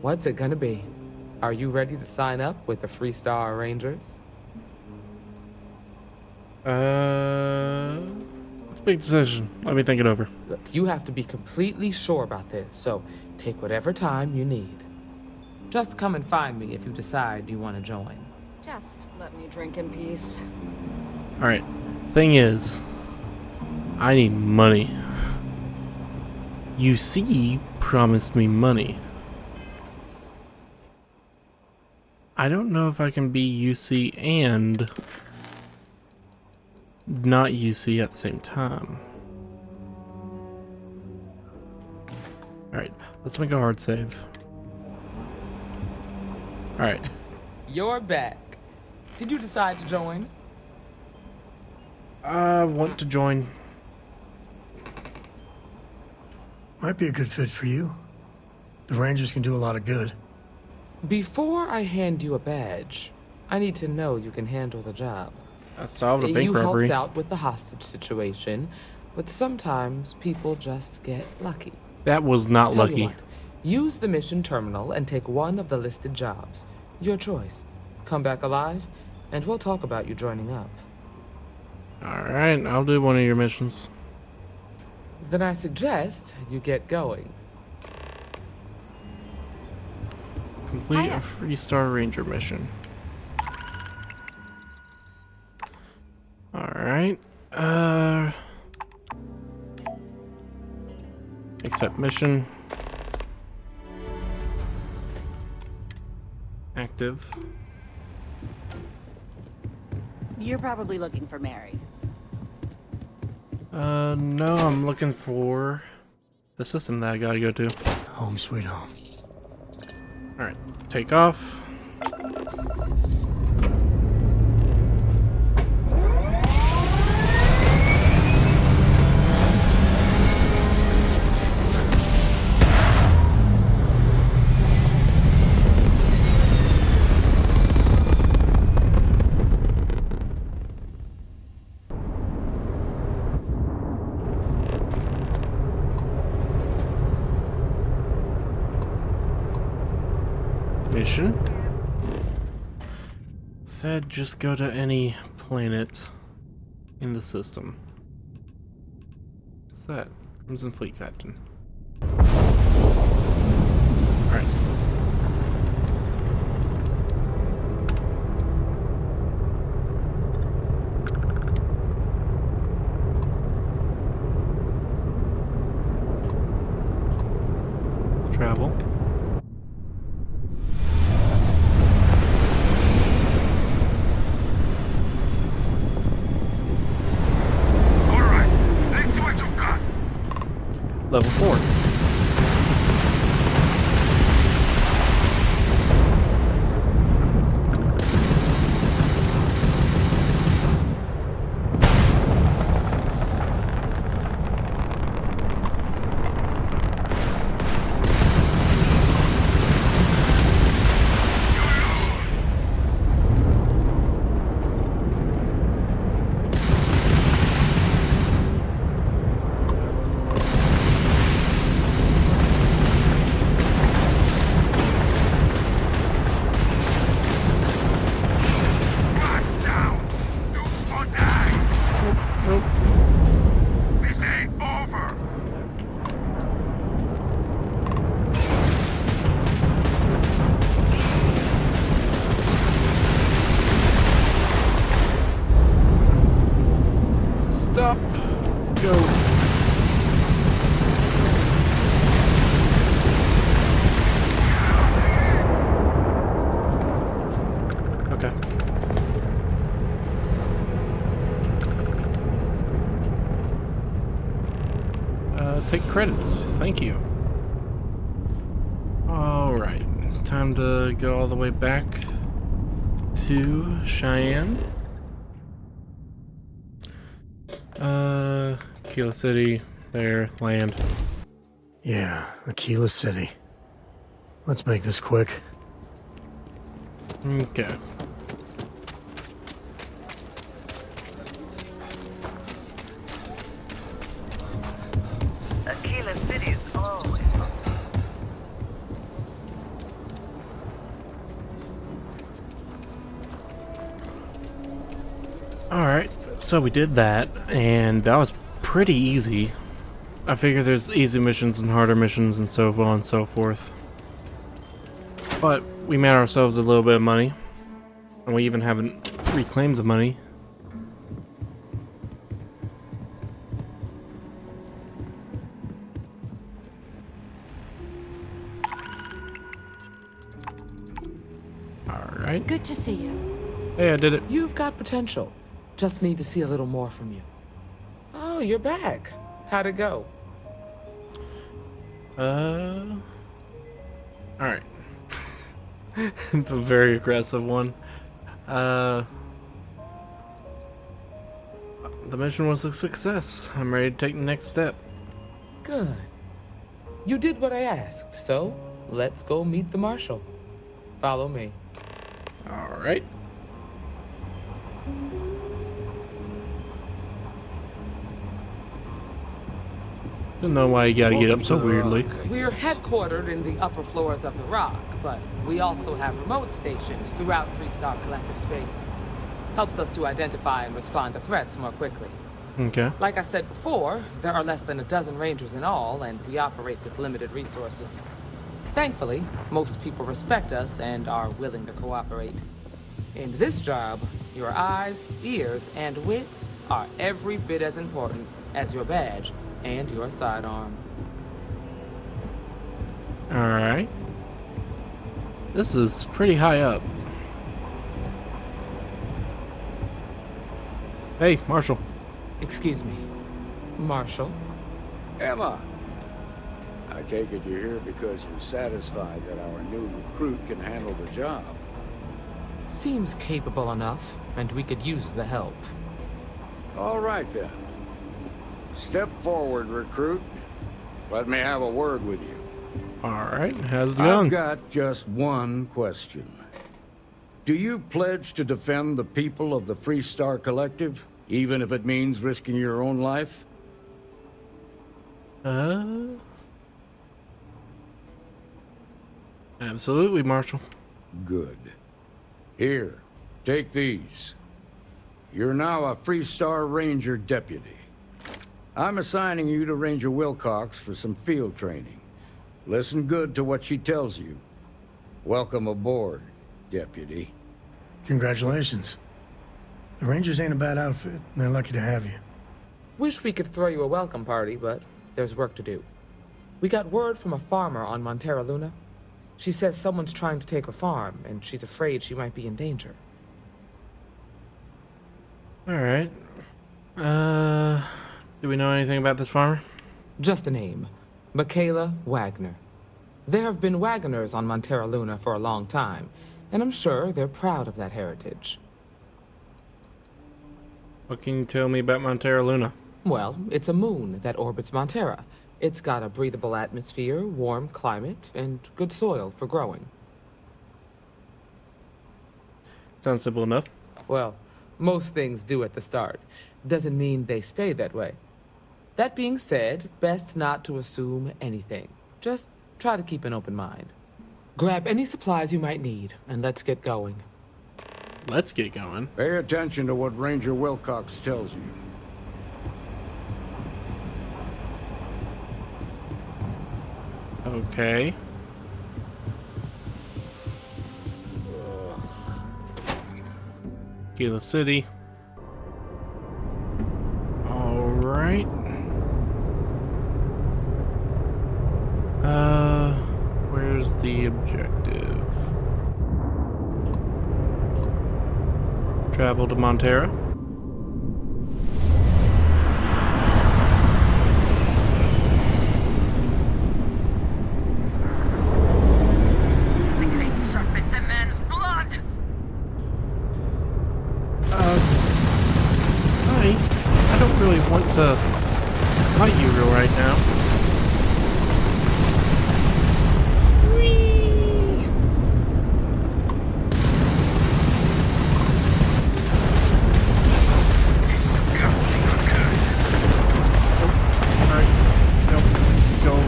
what's it gonna be? Are you ready to sign up with the Freestar Rangers? It's a big decision. Let me think it over. Look, you have to be completely sure about this, so take whatever time you need. Just come and find me if you decide you want to join. Just let me drink in peace. Alright. Thing is, I need money. UC promised me money. I don't know if I can be UC and not UC at the same time. Alright, let's make a hard save. Alright. You're back. Did you decide to join? I want to join. Might be a good fit for you. The Rangers can do a lot of good. Before I hand you a badge, I need to know you can handle the job. I solved a bank you robbery. helped out with the hostage situation, but sometimes people just get lucky. That was not Tell you lucky. what, use the mission terminal and take one of the listed jobs. Your choice. Come back alive, and we'll talk about you joining up. Alright, I'll do one of your missions. Then I suggest you get going. Complete a Freestar Ranger mission. Alright. Accept mission. Active. You're probably looking for Mary. No, I'm looking for the system that I gotta go to. Home sweet home. Alright, take off. Mission said just go to any planet in the system. What's that? Crimson Fleet Captain. Alright. Travel. Level 4. Stop. Go. Okay. Take credits. Thank you. Alright. Time to go all the way back to Cheyenne. Aquila City, there, land. Yeah, Aquila City. Let's make this quick. Okay. So we did that, and that was pretty easy. I figure there's easy missions and harder missions and so on and so forth. But we made ourselves a little bit of money, and we even haven't reclaimed the money. Alright. Good to see you. Hey, I did it. You've got potential. Just need to see a little more from you. Oh, you're back. How'd it go? Alright. The very aggressive one. The mission was a success. I'm ready to take the next step. Good. You did what I asked, so let's go meet the Marshal. Follow me. Alright. Don't know why you gotta get up so weirdly. We're headquartered in the upper floors of the Rock, but we also have remote stations throughout Freestar Collective space. Helps us to identify and respond to threats more quickly. Okay. Like I said before, there are less than a dozen Rangers in all, and we operate with limited resources. Thankfully, most people respect us and are willing to cooperate. In this job, your eyes, ears, and wits are every bit as important as your badge and your sidearm. Alright. This is pretty high up. Hey, Marshal. Excuse me. Marshal? Emma! I take it you're here because you're satisfied that our new recruit can handle the job. Seems capable enough, and we could use the help. All right, then. Step forward, recruit. Let me have a word with you. Alright, how's it going? I've got just one question. Do you pledge to defend the people of the Freestar Collective, even if it means risking your own life? Absolutely, Marshal. Good. Here, take these. You're now a Freestar Ranger deputy. I'm assigning you to Ranger Wilcox for some field training. Listen good to what she tells you. Welcome aboard, deputy. Congratulations. The Rangers ain't a bad outfit, and they're lucky to have you. Wish we could throw you a welcome party, but there's work to do. We got word from a farmer on Montera Luna. She says someone's trying to take her farm, and she's afraid she might be in danger. Alright. Do we know anything about this farmer? Just the name. Michaela Wagner. There have been Wagoners on Montera Luna for a long time, and I'm sure they're proud of that heritage. What can you tell me about Montera Luna? Well, it's a moon that orbits Montera. It's got a breathable atmosphere, warm climate, and good soil for growing. Sounds simple enough. Well, most things do at the start. Doesn't mean they stay that way. That being said, best not to assume anything. Just try to keep an open mind. Grab any supplies you might need, and let's get going. Let's get going. Pay attention to what Ranger Wilcox tells you. Okay. Gila City. Alright. Where's the objective? Travel to Montera. Hi. I don't really want to fight you right now.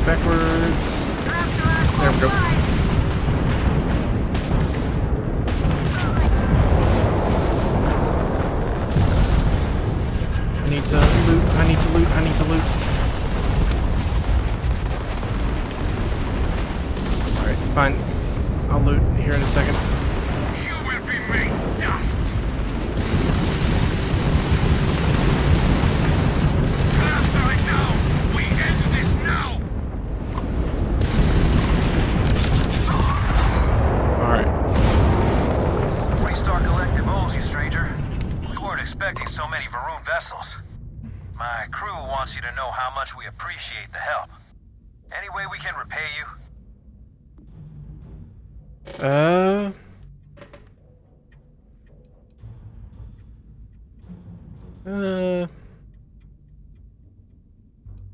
Backwards. There we go. know how much we appreciate the help. Any way we can repay you?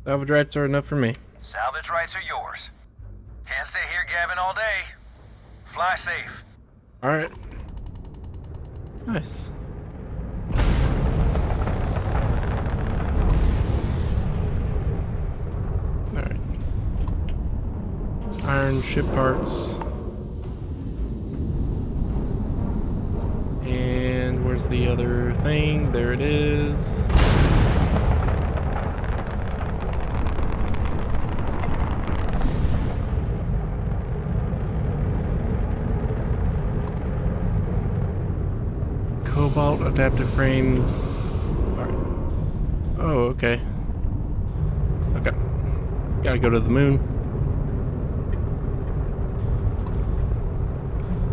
Salvage rights are enough for me. Salvage rights are yours. Can't stay here gabbing all day. Fly safe. Alright. Nice. Alright. Iron ship parts. And where's the other thing? There it is. Cobalt adaptive frames. Alright. Oh, okay. Okay. Gotta go to the moon.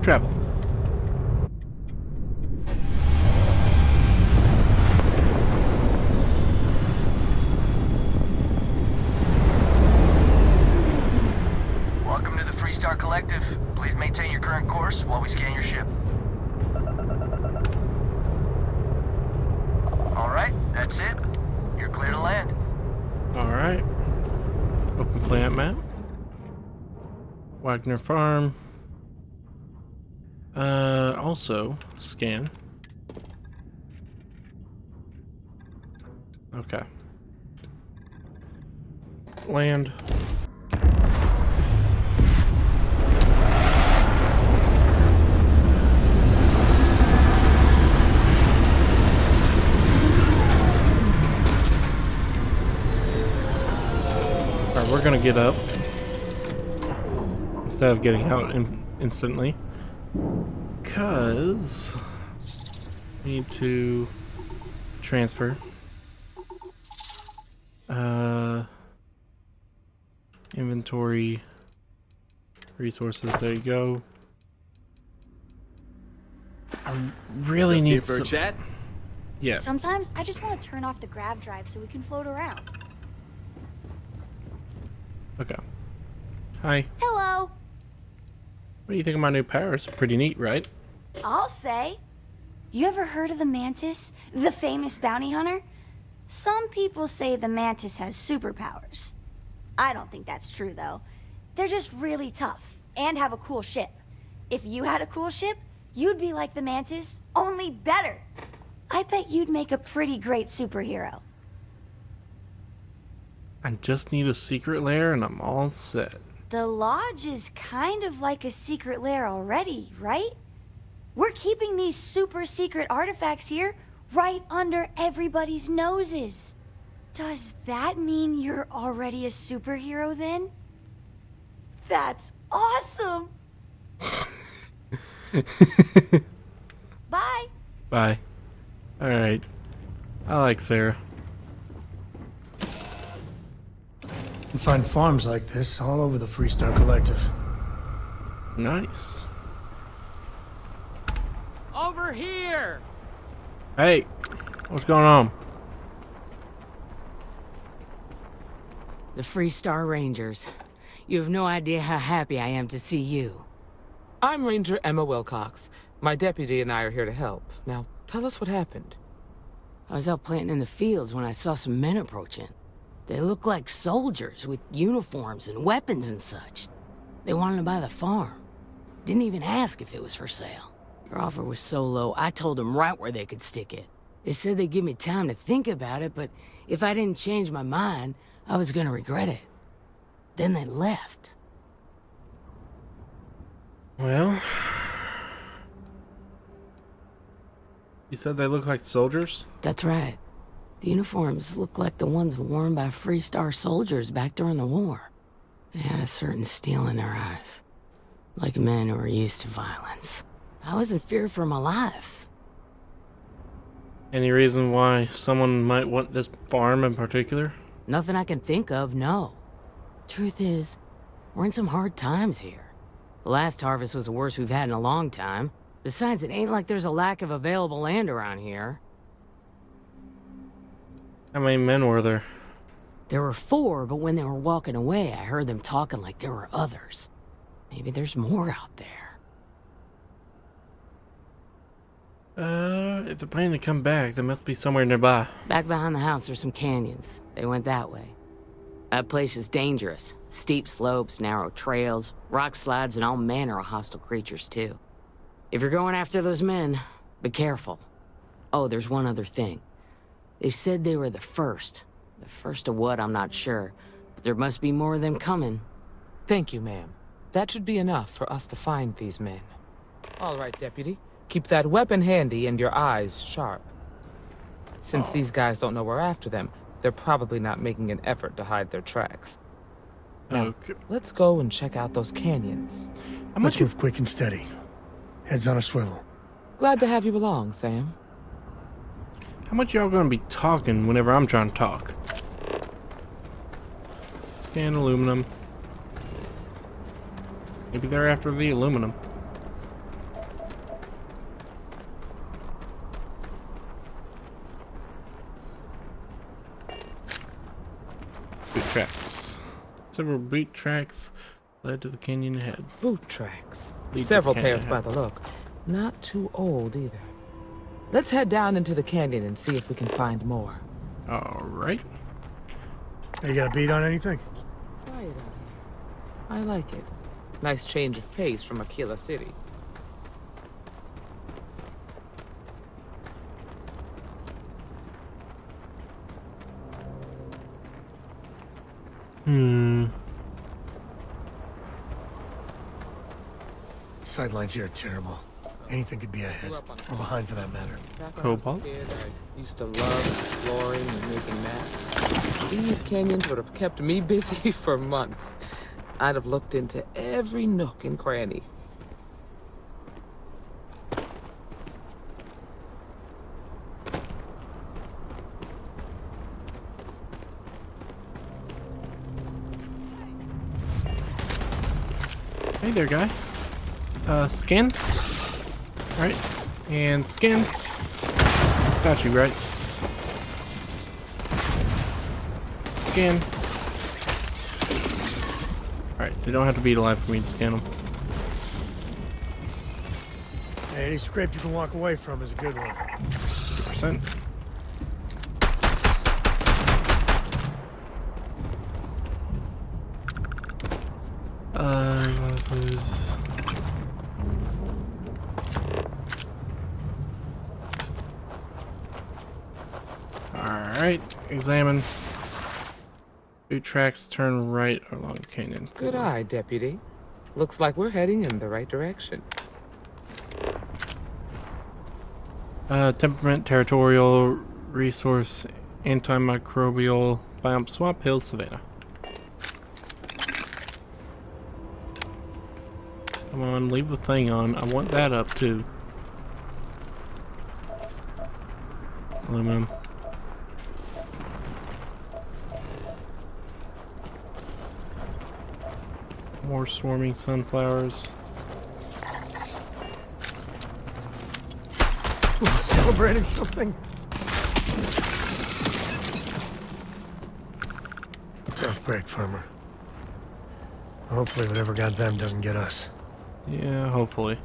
Travel. Welcome to the Freestar Collective. Please maintain your current course while we scan your ship. Alright, that's it. You're clear to land. Alright. Open planet map. Wagner Farm. Also, scan. Okay. Land. Alright, we're gonna get up instead of getting out instantly, because we need to transfer. Inventory, resources. There you go. I really Just need here for a some. chat? Yeah. Sometimes I just want to turn off the grav drive so we can float around. Okay. Hi. Hello. What do you think of my new power? It's pretty neat, right? I'll say. You ever heard of the Mantis, the famous bounty hunter? Some people say the Mantis has superpowers. I don't think that's true, though. They're just really tough and have a cool ship. If you had a cool ship, you'd be like the Mantis, only better. I bet you'd make a pretty great superhero. I just need a secret lair and I'm all set. The Lodge is kind of like a secret lair already, right? We're keeping these super secret artifacts here right under everybody's noses. Does that mean you're already a superhero then? That's awesome! Bye! Bye. Alright. I like Sarah. You find farms like this all over the Freestar Collective. Nice. Over here! Hey, what's going on? The Freestar Rangers. You have no idea how happy I am to see you. I'm Ranger Emma Wilcox. My deputy and I are here to help. Now, tell us what happened. I was out planting in the fields when I saw some men approaching. They looked like soldiers with uniforms and weapons and such. They wanted to buy the farm. Didn't even ask if it was for sale. Their offer was so low, I told them right where they could stick it. They said they'd give me time to think about it, but if I didn't change my mind, I was gonna regret it. Then they left. Well, you said they look like soldiers? That's right. The uniforms look like the ones worn by Freestar soldiers back during the war. They had a certain steel in their eyes. Like men who were used to violence. I was in fear for my life. Any reason why someone might want this farm in particular? Nothing I can think of, no. Truth is, we're in some hard times here. The last harvest was the worst we've had in a long time. Besides, it ain't like there's a lack of available land around here. How many men were there? There were 4, but when they were walking away, I heard them talking like there were others. Maybe there's more out there. If they're planning to come back, they must be somewhere nearby. Back behind the house, there's some canyons. They went that way. That place is dangerous. Steep slopes, narrow trails, rock slides, and all manner of hostile creatures, too. If you're going after those men, be careful. Oh, there's one other thing. They said they were the first. The first of what, I'm not sure. But there must be more of them coming. Thank you, ma'am. That should be enough for us to find these men. All right, Deputy. Keep that weapon handy and your eyes sharp. Since these guys don't know we're after them, they're probably not making an effort to hide their tracks. Now, Okay. let's go and check out those canyons. Let's move quick and steady. Heads on a swivel. Glad to have you along, Sam. How much y'all gonna be talking whenever I'm trying to talk? Scan aluminum. Maybe they're after the aluminum. Boot tracks. Several boot tracks led to the canyon ahead. Boot tracks. Lead to Several the canyon pairs by ahead. the look. Not too old either. Let's head down into the canyon and see if we can find more. Alright. Hey, you got a beat on anything? Quiet out here. I like it. Nice change of pace from Aquila City. Sidelines here are terrible. Anything could be ahead, or behind for that matter. Cobalt? I used to love exploring and making maps. These canyons would have kept me busy for months. I'd have looked into every nook and cranny. Hey there, guy. Scan. Right. And scan. Got you, right? Scan. Alright, they don't have to be alive for me to scan them. Hey, any scrape you can walk away from is a good one. 50%. Those. Alright, examine. Boot tracks turn right along the canyon. Good eye, Deputy. Looks like we're heading in the right direction. Temperament, territorial, resource, antimicrobial, biome, swamp, hills, savanna. Come on, leave the thing on. I want that up too. Aluminum. More swarming sunflowers. Celebrating something. Tough break, farmer. Hopefully whatever got them doesn't get us. Yeah, hopefully.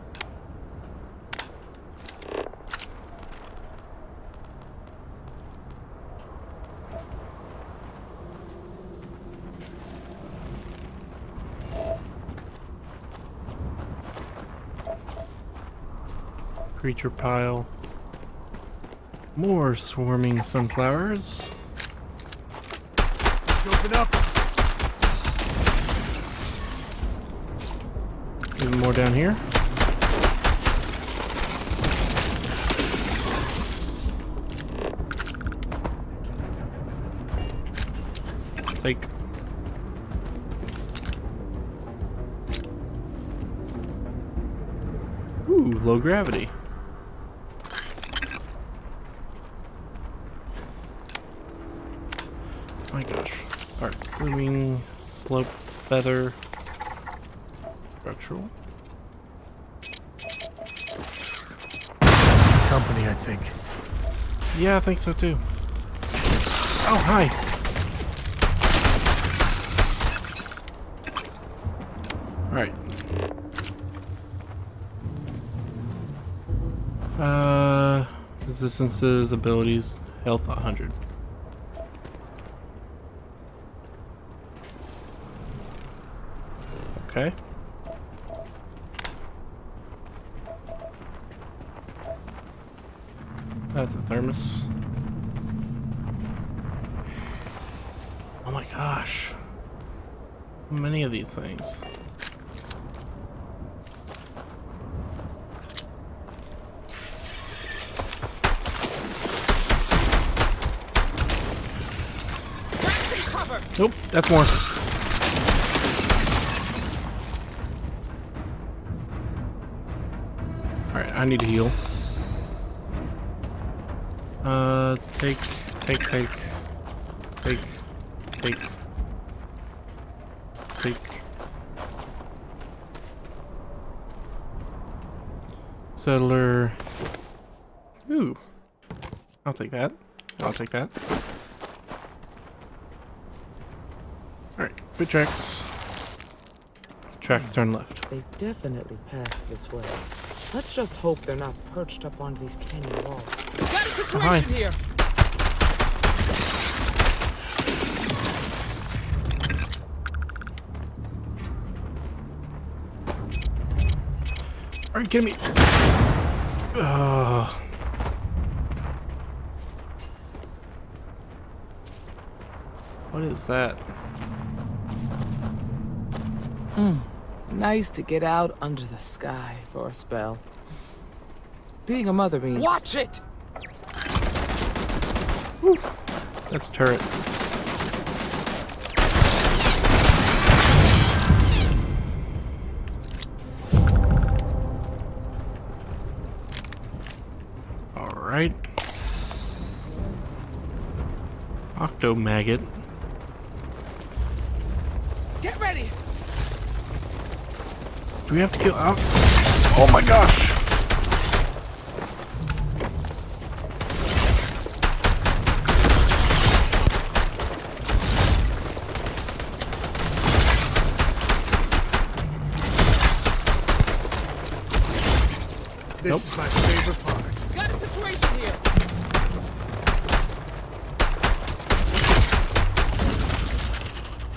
Creature pile. More swarming sunflowers. Open up. Even more down here. Take. Ooh, low gravity. My gosh. Alright, grooming, slope, feather, structural. Company, I think. Yeah, I think so too. Oh, hi. Alright. Resistances, abilities, health 100. Okay. That's a thermos. Oh my gosh. How many of these things? Nope, that's more. Alright, I need to heal. Take. Settler. Ooh. I'll take that. I'll take that. Alright, good tracks. Tracks turn left. They definitely passed this way. Let's just hope they're not perched up on these canyon walls. Got a situation here! Alright, get me. What is that? Nice to get out under the sky for a spell. Being a mother means... Watch it! Woo. That's turret. Alright. Octo maggot. Get ready! Do we have to kill out? Oh my gosh! This is my favorite part. Got a situation here!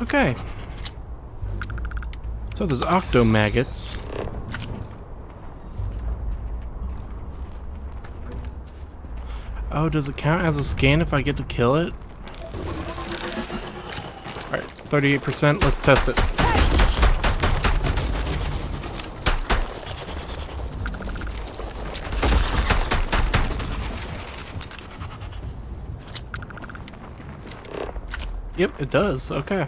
Okay. So there's octo maggots. Oh, does it count as a scan if I get to kill it? Alright, 38%, let's test it. Yep, it does, okay.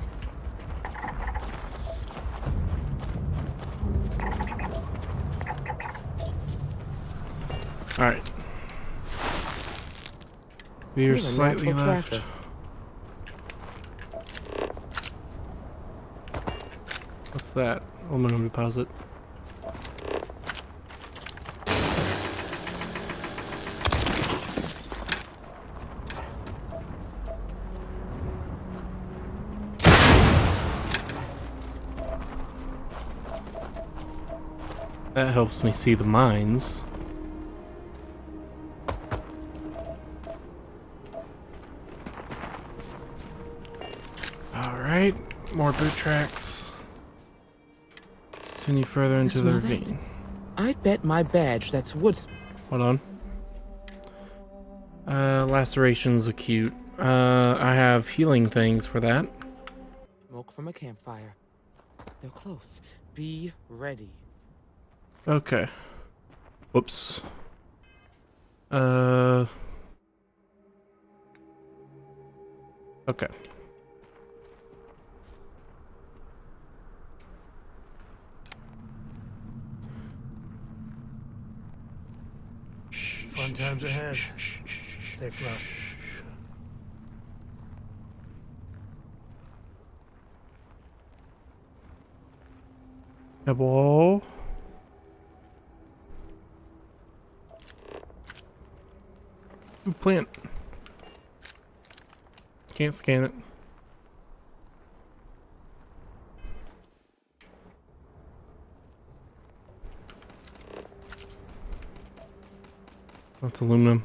Alright. We are slightly left. What's that? Aluminum deposit. That helps me see the mines. Alright, more boot tracks. Continue further into the ravine. I'd bet my badge that's woods. Hold on. Lacerations acute. I have healing things for that. Smoke from a campfire. They're close. Be ready. Okay. Whoops. Okay. Fun times ahead. Stay flushed. Hello? Ooh, plant. Can't scan it. That's aluminum.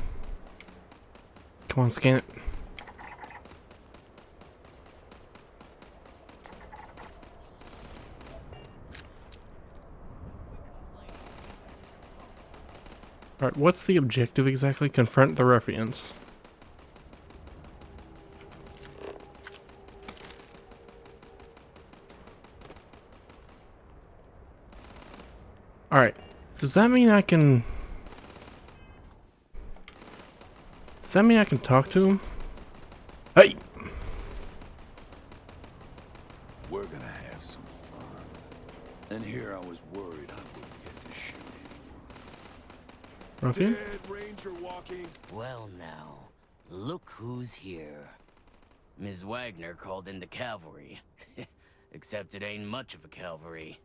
Come on, scan it. Alright, what's the objective exactly? Confront the ruffians. Alright, does that mean I can... Does that mean I can talk to him? Hey! We're gonna have some fun. And here I was worried I wouldn't get to shoot anyone. Ruffian? Dead Ranger walking. Well now, look who's here. Ms. Wagner called in the cavalry. Except it ain't much of a cavalry.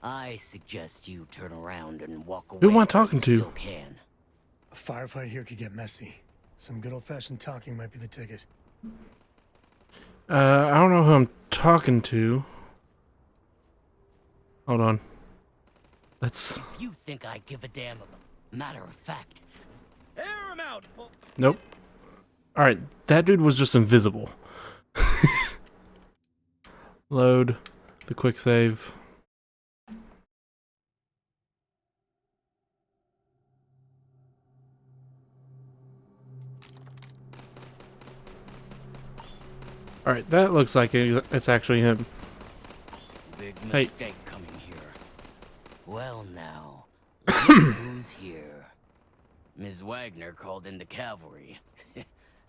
I suggest you turn around and walk away. Who am I while talking you to? Still can. A firefight here could get messy. Some good old-fashioned talking might be the ticket. I don't know who I'm talking to. Hold on. Let's... If you think I give a damn about... Matter of fact, air him out. Nope. Alright, that dude was just invisible. Load the quick save. Alright, that looks like it's actually him. Big Hey. mistake coming here. Well now, look who's here. Ms. Wagner called in the cavalry.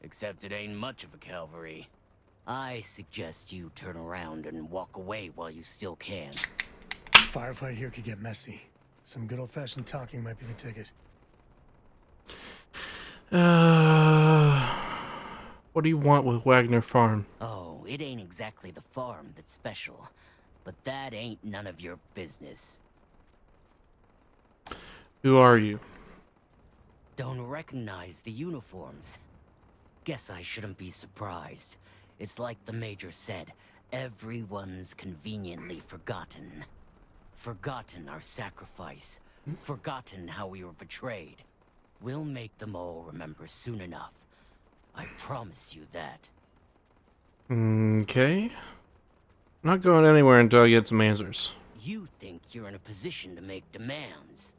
Except it ain't much of a cavalry. I suggest you turn around and walk away while you still can. Firefight here could get messy. Some good old-fashioned talking might be the ticket. What do you want with Wagner Farm? Oh, it ain't exactly the farm that's special. But that ain't none of your business. Who are you? Don't recognize the uniforms. Guess I shouldn't be surprised. It's like the Major said, everyone's conveniently forgotten. Forgotten our sacrifice. Forgotten how we were betrayed. We'll make them all remember soon enough. I promise you that. Okay. Not going anywhere until I get some answers. You think you're in a position to make demands.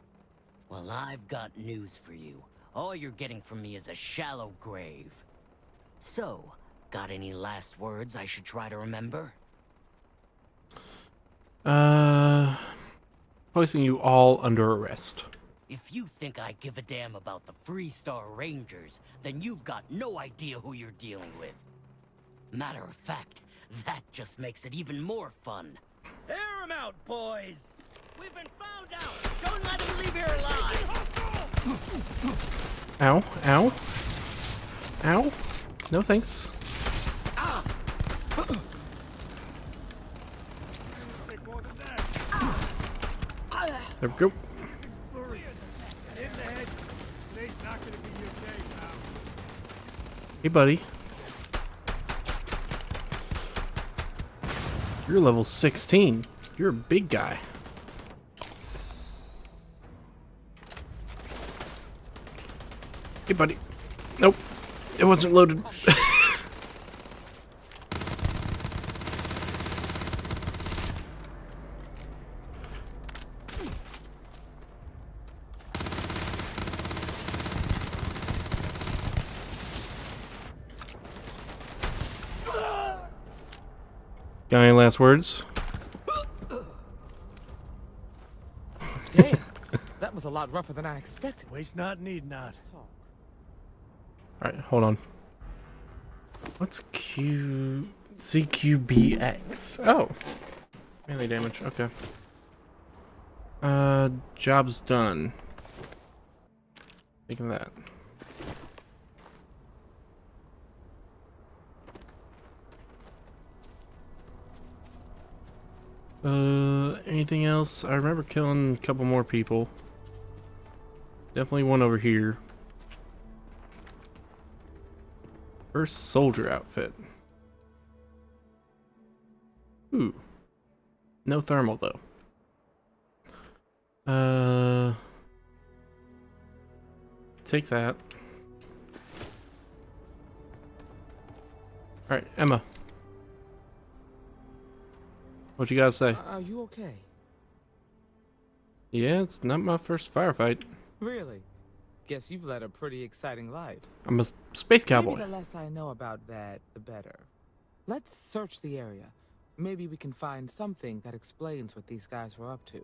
Well, I've got news for you. All you're getting from me is a shallow grave. So, got any last words I should try to remember? Placing you all under arrest. If you think I give a damn about the Freestar Rangers, then you've got no idea who you're dealing with. Matter of fact, that just makes it even more fun. Air him out, boys! We've been found out! Don't let him leave here alive! Ow, ow. Ow. No thanks. There we go. Hey, buddy. You're level 16. You're a big guy. Hey, buddy. Nope. It wasn't loaded. Got any last words? Damn, that was a lot rougher than I expected. Waste not, need not. Alright, hold on. What's CQBX? Oh. Melee damage, okay. Job's done. Think of that. Anything else? I remember killing a couple more people. Definitely one over here. First soldier outfit. Ooh. No thermal though. take that. Alright, Emma. What you gotta say? Are you okay? Yeah, it's not my first firefight. Really? Guess you've led a pretty exciting life. I'm a space cowboy. Maybe the less I know about that, the better. Let's search the area. Maybe we can find something that explains what these guys were up to.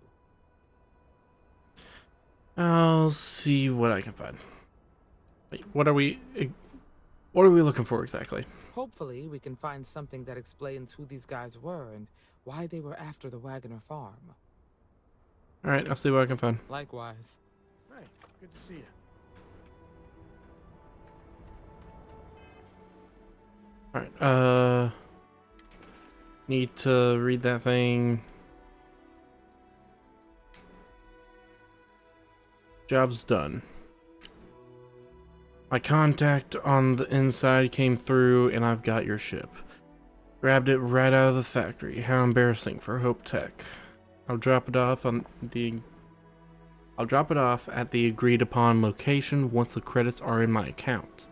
I'll see what I can find. Wait, what are we looking for exactly? Hopefully, we can find something that explains who these guys were and why they were after the Wagoner farm. Alright, I'll see what I can find. Likewise. Hey, good to see you. Alright, need to read that thing. Job's done. My contact on the inside came through and I've got your ship. Grabbed it right out of the factory. How embarrassing for Hope Tech. I'll drop it off at the agreed upon location once the credits are in my account.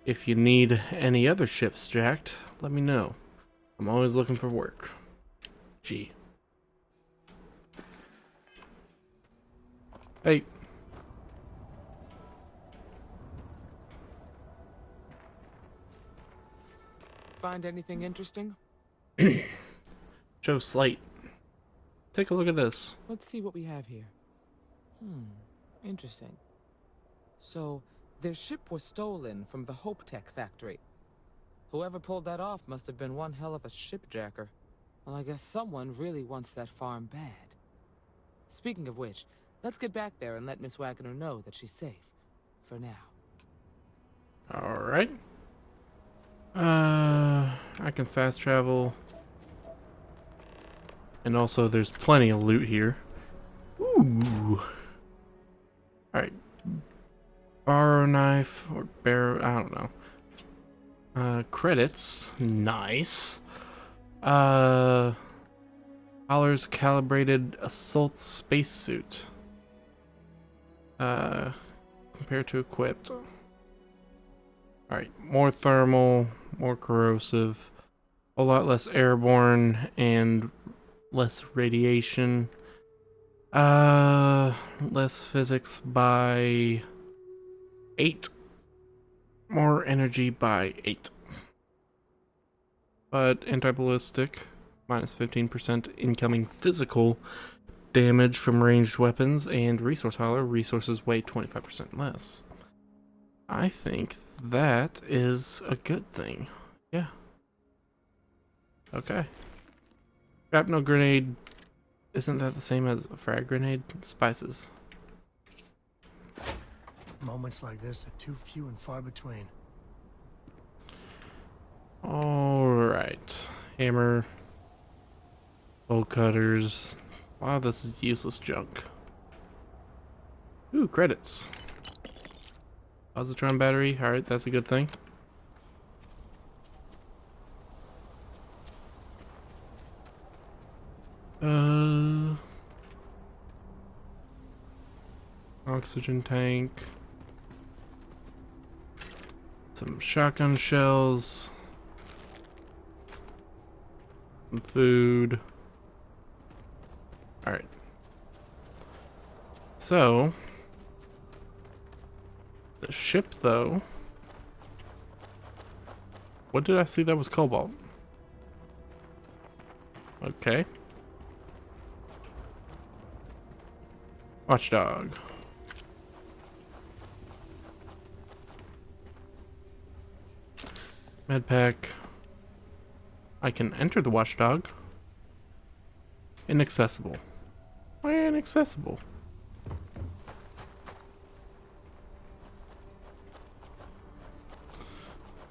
If you need any other ships jacked, let me know. I'm always looking for work. G. Hey. Find anything interesting? Joe Slate. Take a look at this. Let's see what we have here. Interesting. So, their ship was stolen from the Hope Tech factory. Whoever pulled that off must have been one hell of a shipjacker. Well, I guess someone really wants that farm bad. Speaking of which, let's get back there and let Miss Wagoner know that she's safe. For now. Alright. I can fast travel. And also there's plenty of loot here. Ooh. Alright. Borrow knife or barrow, I don't know. Credits. Nice. Dollars calibrated assault spacesuit. Compared to equipped. Alright, more thermal, more corrosive, a lot less airborne, and less radiation. Less physics by 8. More energy by 8. But anti-ballistic, minus 15% incoming physical damage from ranged weapons, and resource hauler, resources weigh 25% less. I think that is a good thing. Yeah. Okay. Shrapnel grenade. Isn't that the same as a frag grenade? Spices. Moments like this are too few and far between. Alright. Hammer. Bolt cutters. Wow, this is useless junk. Ooh, credits. Positron battery. Alright, that's a good thing. Oxygen tank. Some shotgun shells. Some food. Alright. So, the ship, though. What did I see that was cobalt? Okay. Watchdog. Medpack. I can enter the watchdog. Inaccessible. Why inaccessible?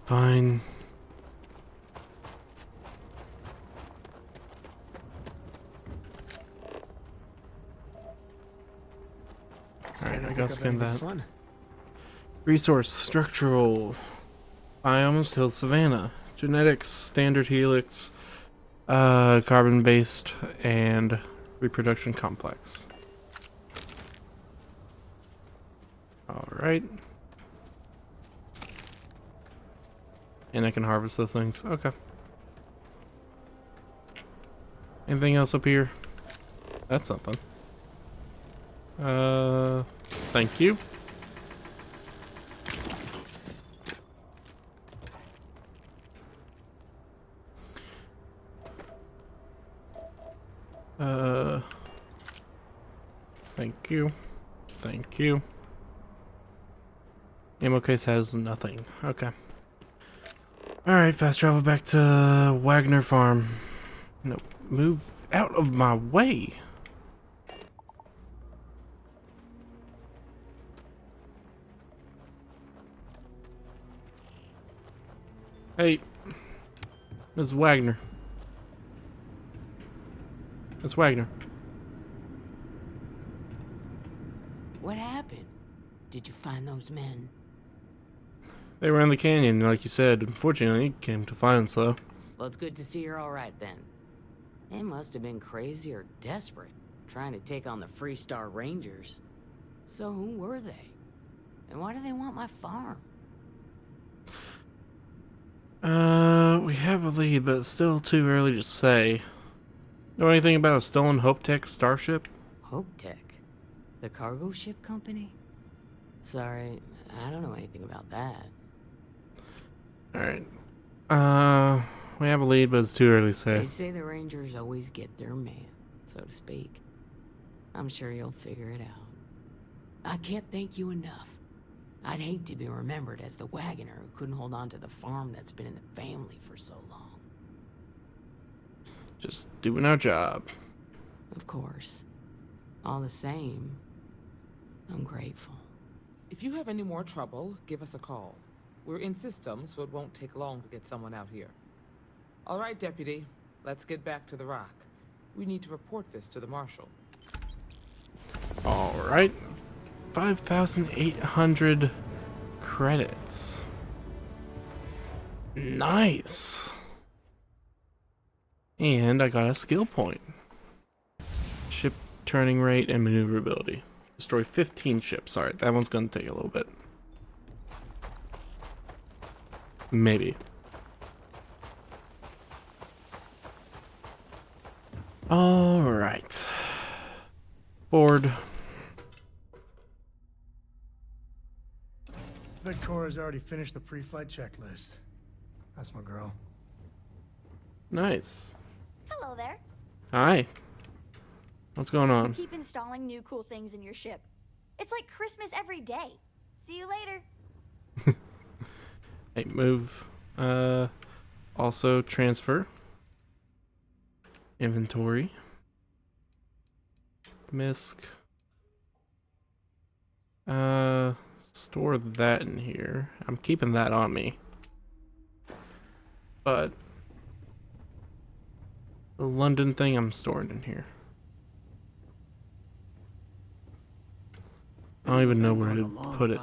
Fine. Alright, I gotta scan that. Resource, structural, biomes, hill savanna, genetics, standard helix, carbon-based, and reproduction complex. Alright. And I can harvest those things. Okay. Anything else up here? That's something. Thank you. Thank you. Thank you. Ammo case has nothing. Okay. Alright, fast travel back to Wagner Farm. No, move out of my way. Hey, Ms. Wagner. Ms. Wagner. What happened? Did you find those men? They were in the canyon, like you said. Unfortunately, you came to find us, though. Well, it's good to see you're all right then. They must have been crazy or desperate, trying to take on the Freestar Rangers. So who were they? And why do they want my farm? We have a lead, but it's still too early to say. Know anything about a stolen Hope Tech starship? Hope Tech? The cargo ship company? Sorry, I don't know anything about that. Alright. We have a lead, but it's too early to say. They say the Rangers always get their man, so to speak. I'm sure you'll figure it out. I can't thank you enough. I'd hate to be remembered as the wagoner who couldn't hold on to the farm that's been in the family for so long. Just doing our job. Of course. All the same, I'm grateful. If you have any more trouble, give us a call. We're in system, so it won't take long to get someone out here. All right, Deputy. Let's get back to the rock. We need to report this to the Marshal. Alright. 5,800 credits. Nice. And I got a skill point. Ship turning rate and maneuverability. Destroy 15 ships. Alright, that one's going to take a little bit. Maybe. Alright. Board. Victoria's already finished the pre-flight checklist. That's my girl. Nice. Hello there. Hi. What's going on? You keep installing new cool things in your ship. It's like Christmas every day. See you later. Hey, move. Also transfer. Inventory. Misc. Store that in here. I'm keeping that on me. But the London thing I'm storing in here. I don't even know where to put it.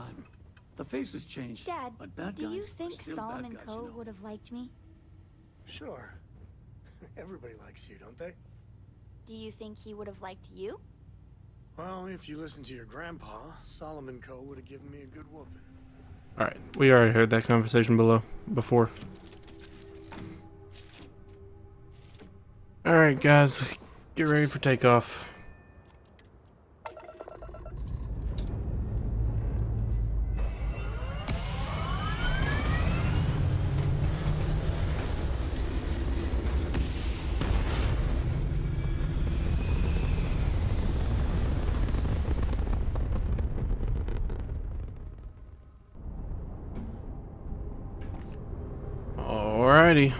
The faces changed. Dad, but bad do you guys think are still Solomon bad guys, Co. you know. would have liked me? Sure. Everybody likes you, don't they? Do you think he would have liked you? Well, if you listen to your grandpa, Solomon Co. would have given me a good whooping. Alright, we already heard that conversation before. Alright guys, get ready for takeoff. Alrighty.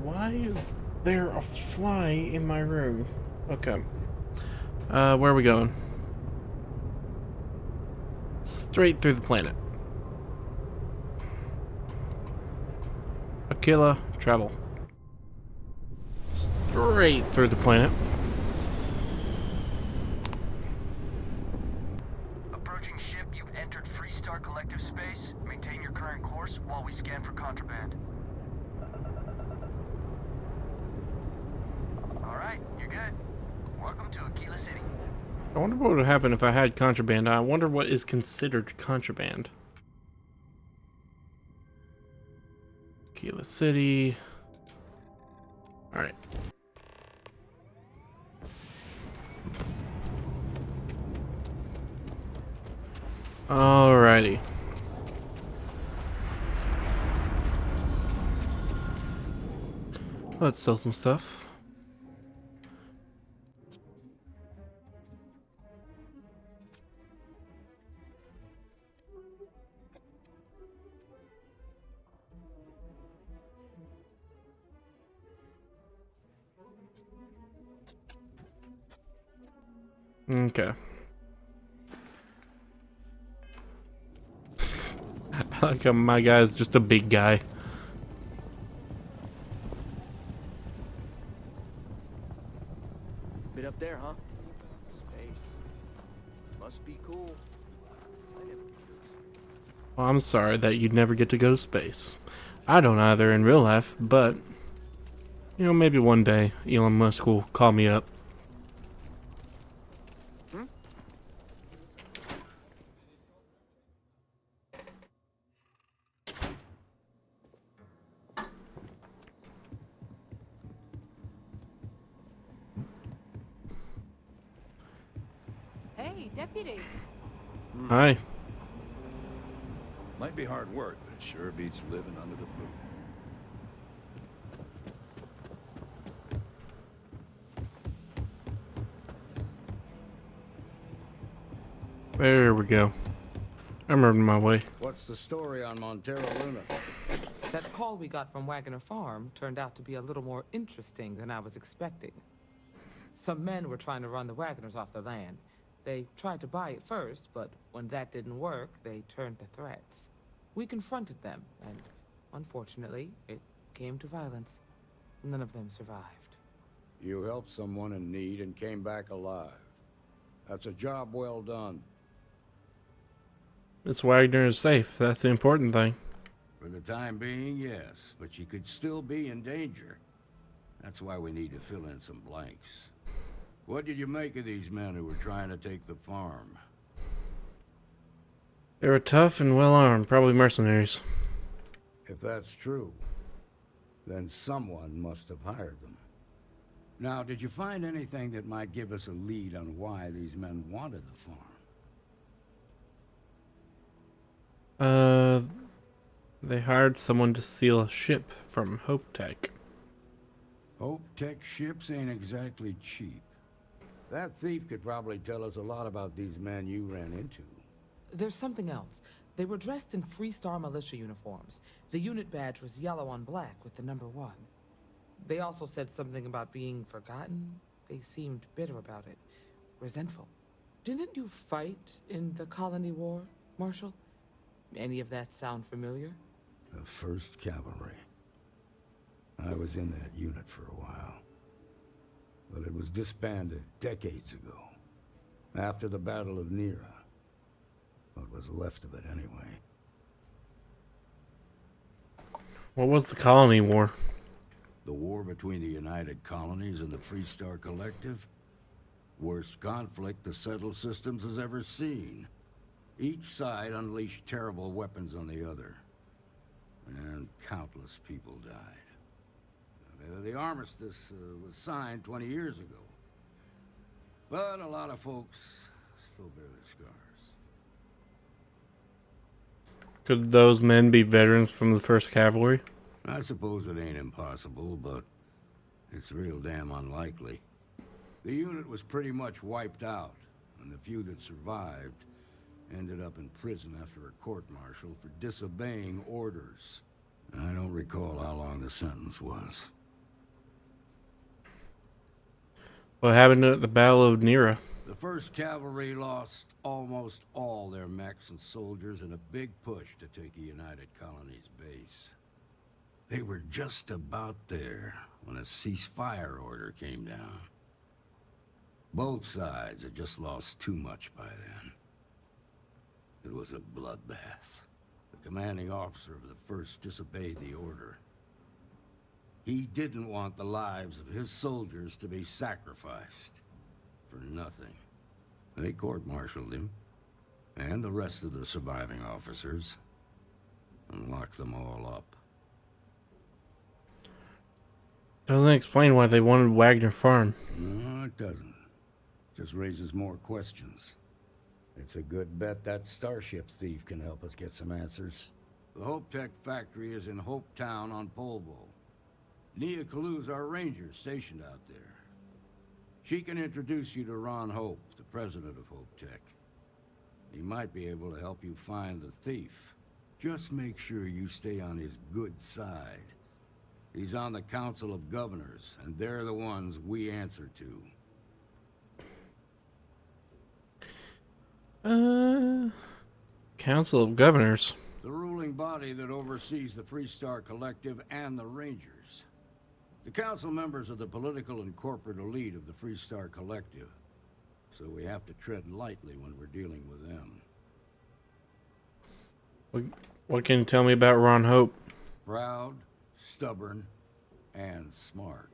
Why is there a fly in my room? Okay. Where are we going? Straight through the planet. Aquila, travel. Straight through the planet. Approaching ship, you've entered Freestar Collective space. Maintain your current course while we scan for contraband. Alright, you're good. Welcome to Aquila City. I wonder what would happen if I had contraband. I wonder what is considered contraband. Tequila City. Alright. Alrighty. Let's sell some stuff. Okay. I like how my guy's just a big guy. Bit up there, huh? Space. Must be cool. Well, I'm sorry that you'd never get to go to space. I don't either in real life, but you know, maybe one day Elon Musk will call me up. Hey, deputy. Hi. Might be hard work, but it sure beats living under the boot. There we go. I'm running my way. What's the story on Montero Luna? That call we got from Wagner Farm turned out to be a little more interesting than I was expecting. Some men were trying to run the Wagners off the land. They tried to buy it first, but when that didn't work, they turned to threats. We confronted them, and unfortunately, it came to violence. None of them survived. You helped someone in need and came back alive. That's a job well done. Miss Wagner is safe. That's the important thing. For the time being, yes, but she could still be in danger. That's why we need to fill in some blanks. What did you make of these men who were trying to take the farm? They were tough and well armed, probably mercenaries. If that's true, then someone must have hired them. Now, did you find anything that might give us a lead on why these men wanted the farm? They hired someone to steal a ship from Hope Tech. Hope Tech ships ain't exactly cheap. That thief could probably tell us a lot about these men you ran into. There's something else. They were dressed in Freestar militia uniforms. The unit badge was yellow on black with the number 1. They also said something about being forgotten. They seemed bitter about it, resentful. Didn't you fight in the Colony War, Marshal? Any of that sound familiar? The 1st Cavalry. I was in that unit for a while. But it was disbanded decades ago. After the Battle of Nera. What was left of it, anyway. What was the Colony War? The war between the United Colonies and the Freestar Collective? Worst conflict the settled systems has ever seen. Each side unleashed terrible weapons on the other. And countless people died. The armistice was signed 20 years ago. But a lot of folks still bear their scars. Could those men be veterans from the 1st Cavalry? I suppose it ain't impossible, but it's real damn unlikely. The unit was pretty much wiped out, and the few that survived ended up in prison after a court-martial for disobeying orders. I don't recall how long the sentence was. What happened at the Battle of Nera? The 1st Cavalry lost almost all their mechs and soldiers in a big push to take the United Colonies base. They were just about there when a ceasefire order came down. Both sides had just lost too much by then. It was a bloodbath. The commanding officer of the 1st disobeyed the order. He didn't want the lives of his soldiers to be sacrificed for nothing. They court-martialed him, and the rest of the surviving officers, and locked them all up. Doesn't explain why they wanted Wagner Farm. No, it doesn't. Just raises more questions. It's a good bet that starship thief can help us get some answers. The Hope Tech factory is in Hope Town on Polvo. Nia Kalu's our ranger stationed out there. She can introduce you to Ron Hope, the president of Hope Tech. He might be able to help you find the thief. Just make sure you stay on his good side. He's on the Council of Governors, and they're the ones we answer to. Council of Governors. The ruling body that oversees the Freestar Collective and the Rangers. The council members are the political and corporate elite of the Freestar Collective, so we have to tread lightly when we're dealing with them. What can you tell me about Ron Hope? Proud, stubborn, and smart.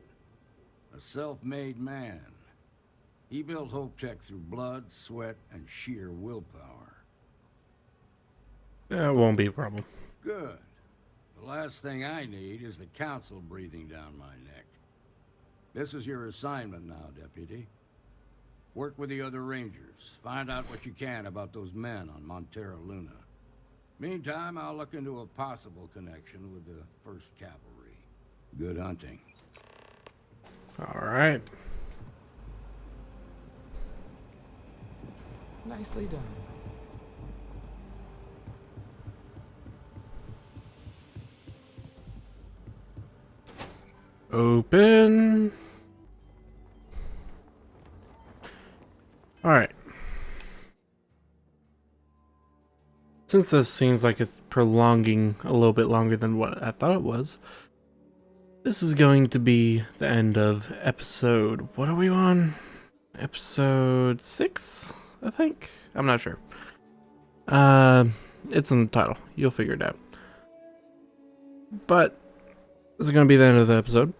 A self-made man. He built Hope Tech through blood, sweat, and sheer willpower. That won't be a problem. Good. The last thing I need is the council breathing down my neck. This is your assignment now, Deputy. Work with the other Rangers. Find out what you can about those men on Montera Luna. Meantime, I'll look into a possible connection with the 1st Cavalry. Good hunting. All right. Nicely done. Open. All right. Since this seems like it's prolonging a little bit longer than what I thought it was, this is going to be the end of episode... What are we on? Episode 6, I think? I'm not sure. It's in the title. You'll figure it out. But this is going to be the end of the episode.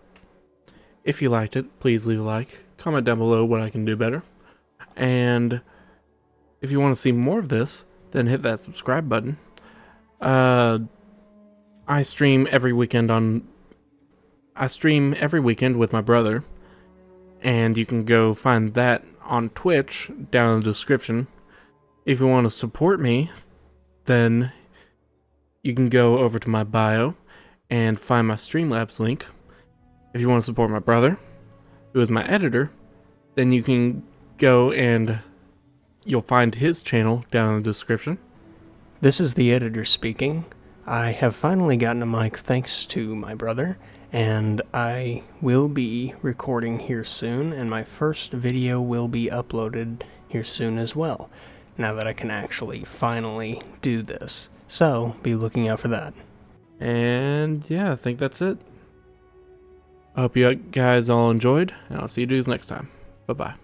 If you liked it, please leave a like. Comment down below what I can do better. And if you want to see more of this, then hit that subscribe button. I stream every weekend with my brother, and you can go find that on Twitch down in the description. If you want to support me, then you can go over to my bio and find my Streamlabs link. If you want to support my brother, who is my editor, then you can go and you'll find his channel down in the description. This is the editor speaking. I have finally gotten a mic thanks to my brother, and I will be recording here soon, and my first video will be uploaded here soon as well, now that I can actually finally do this. So, be looking out for that. And yeah, I think that's it. I hope you guys all enjoyed, and I'll see you dudes next time. Bye-bye.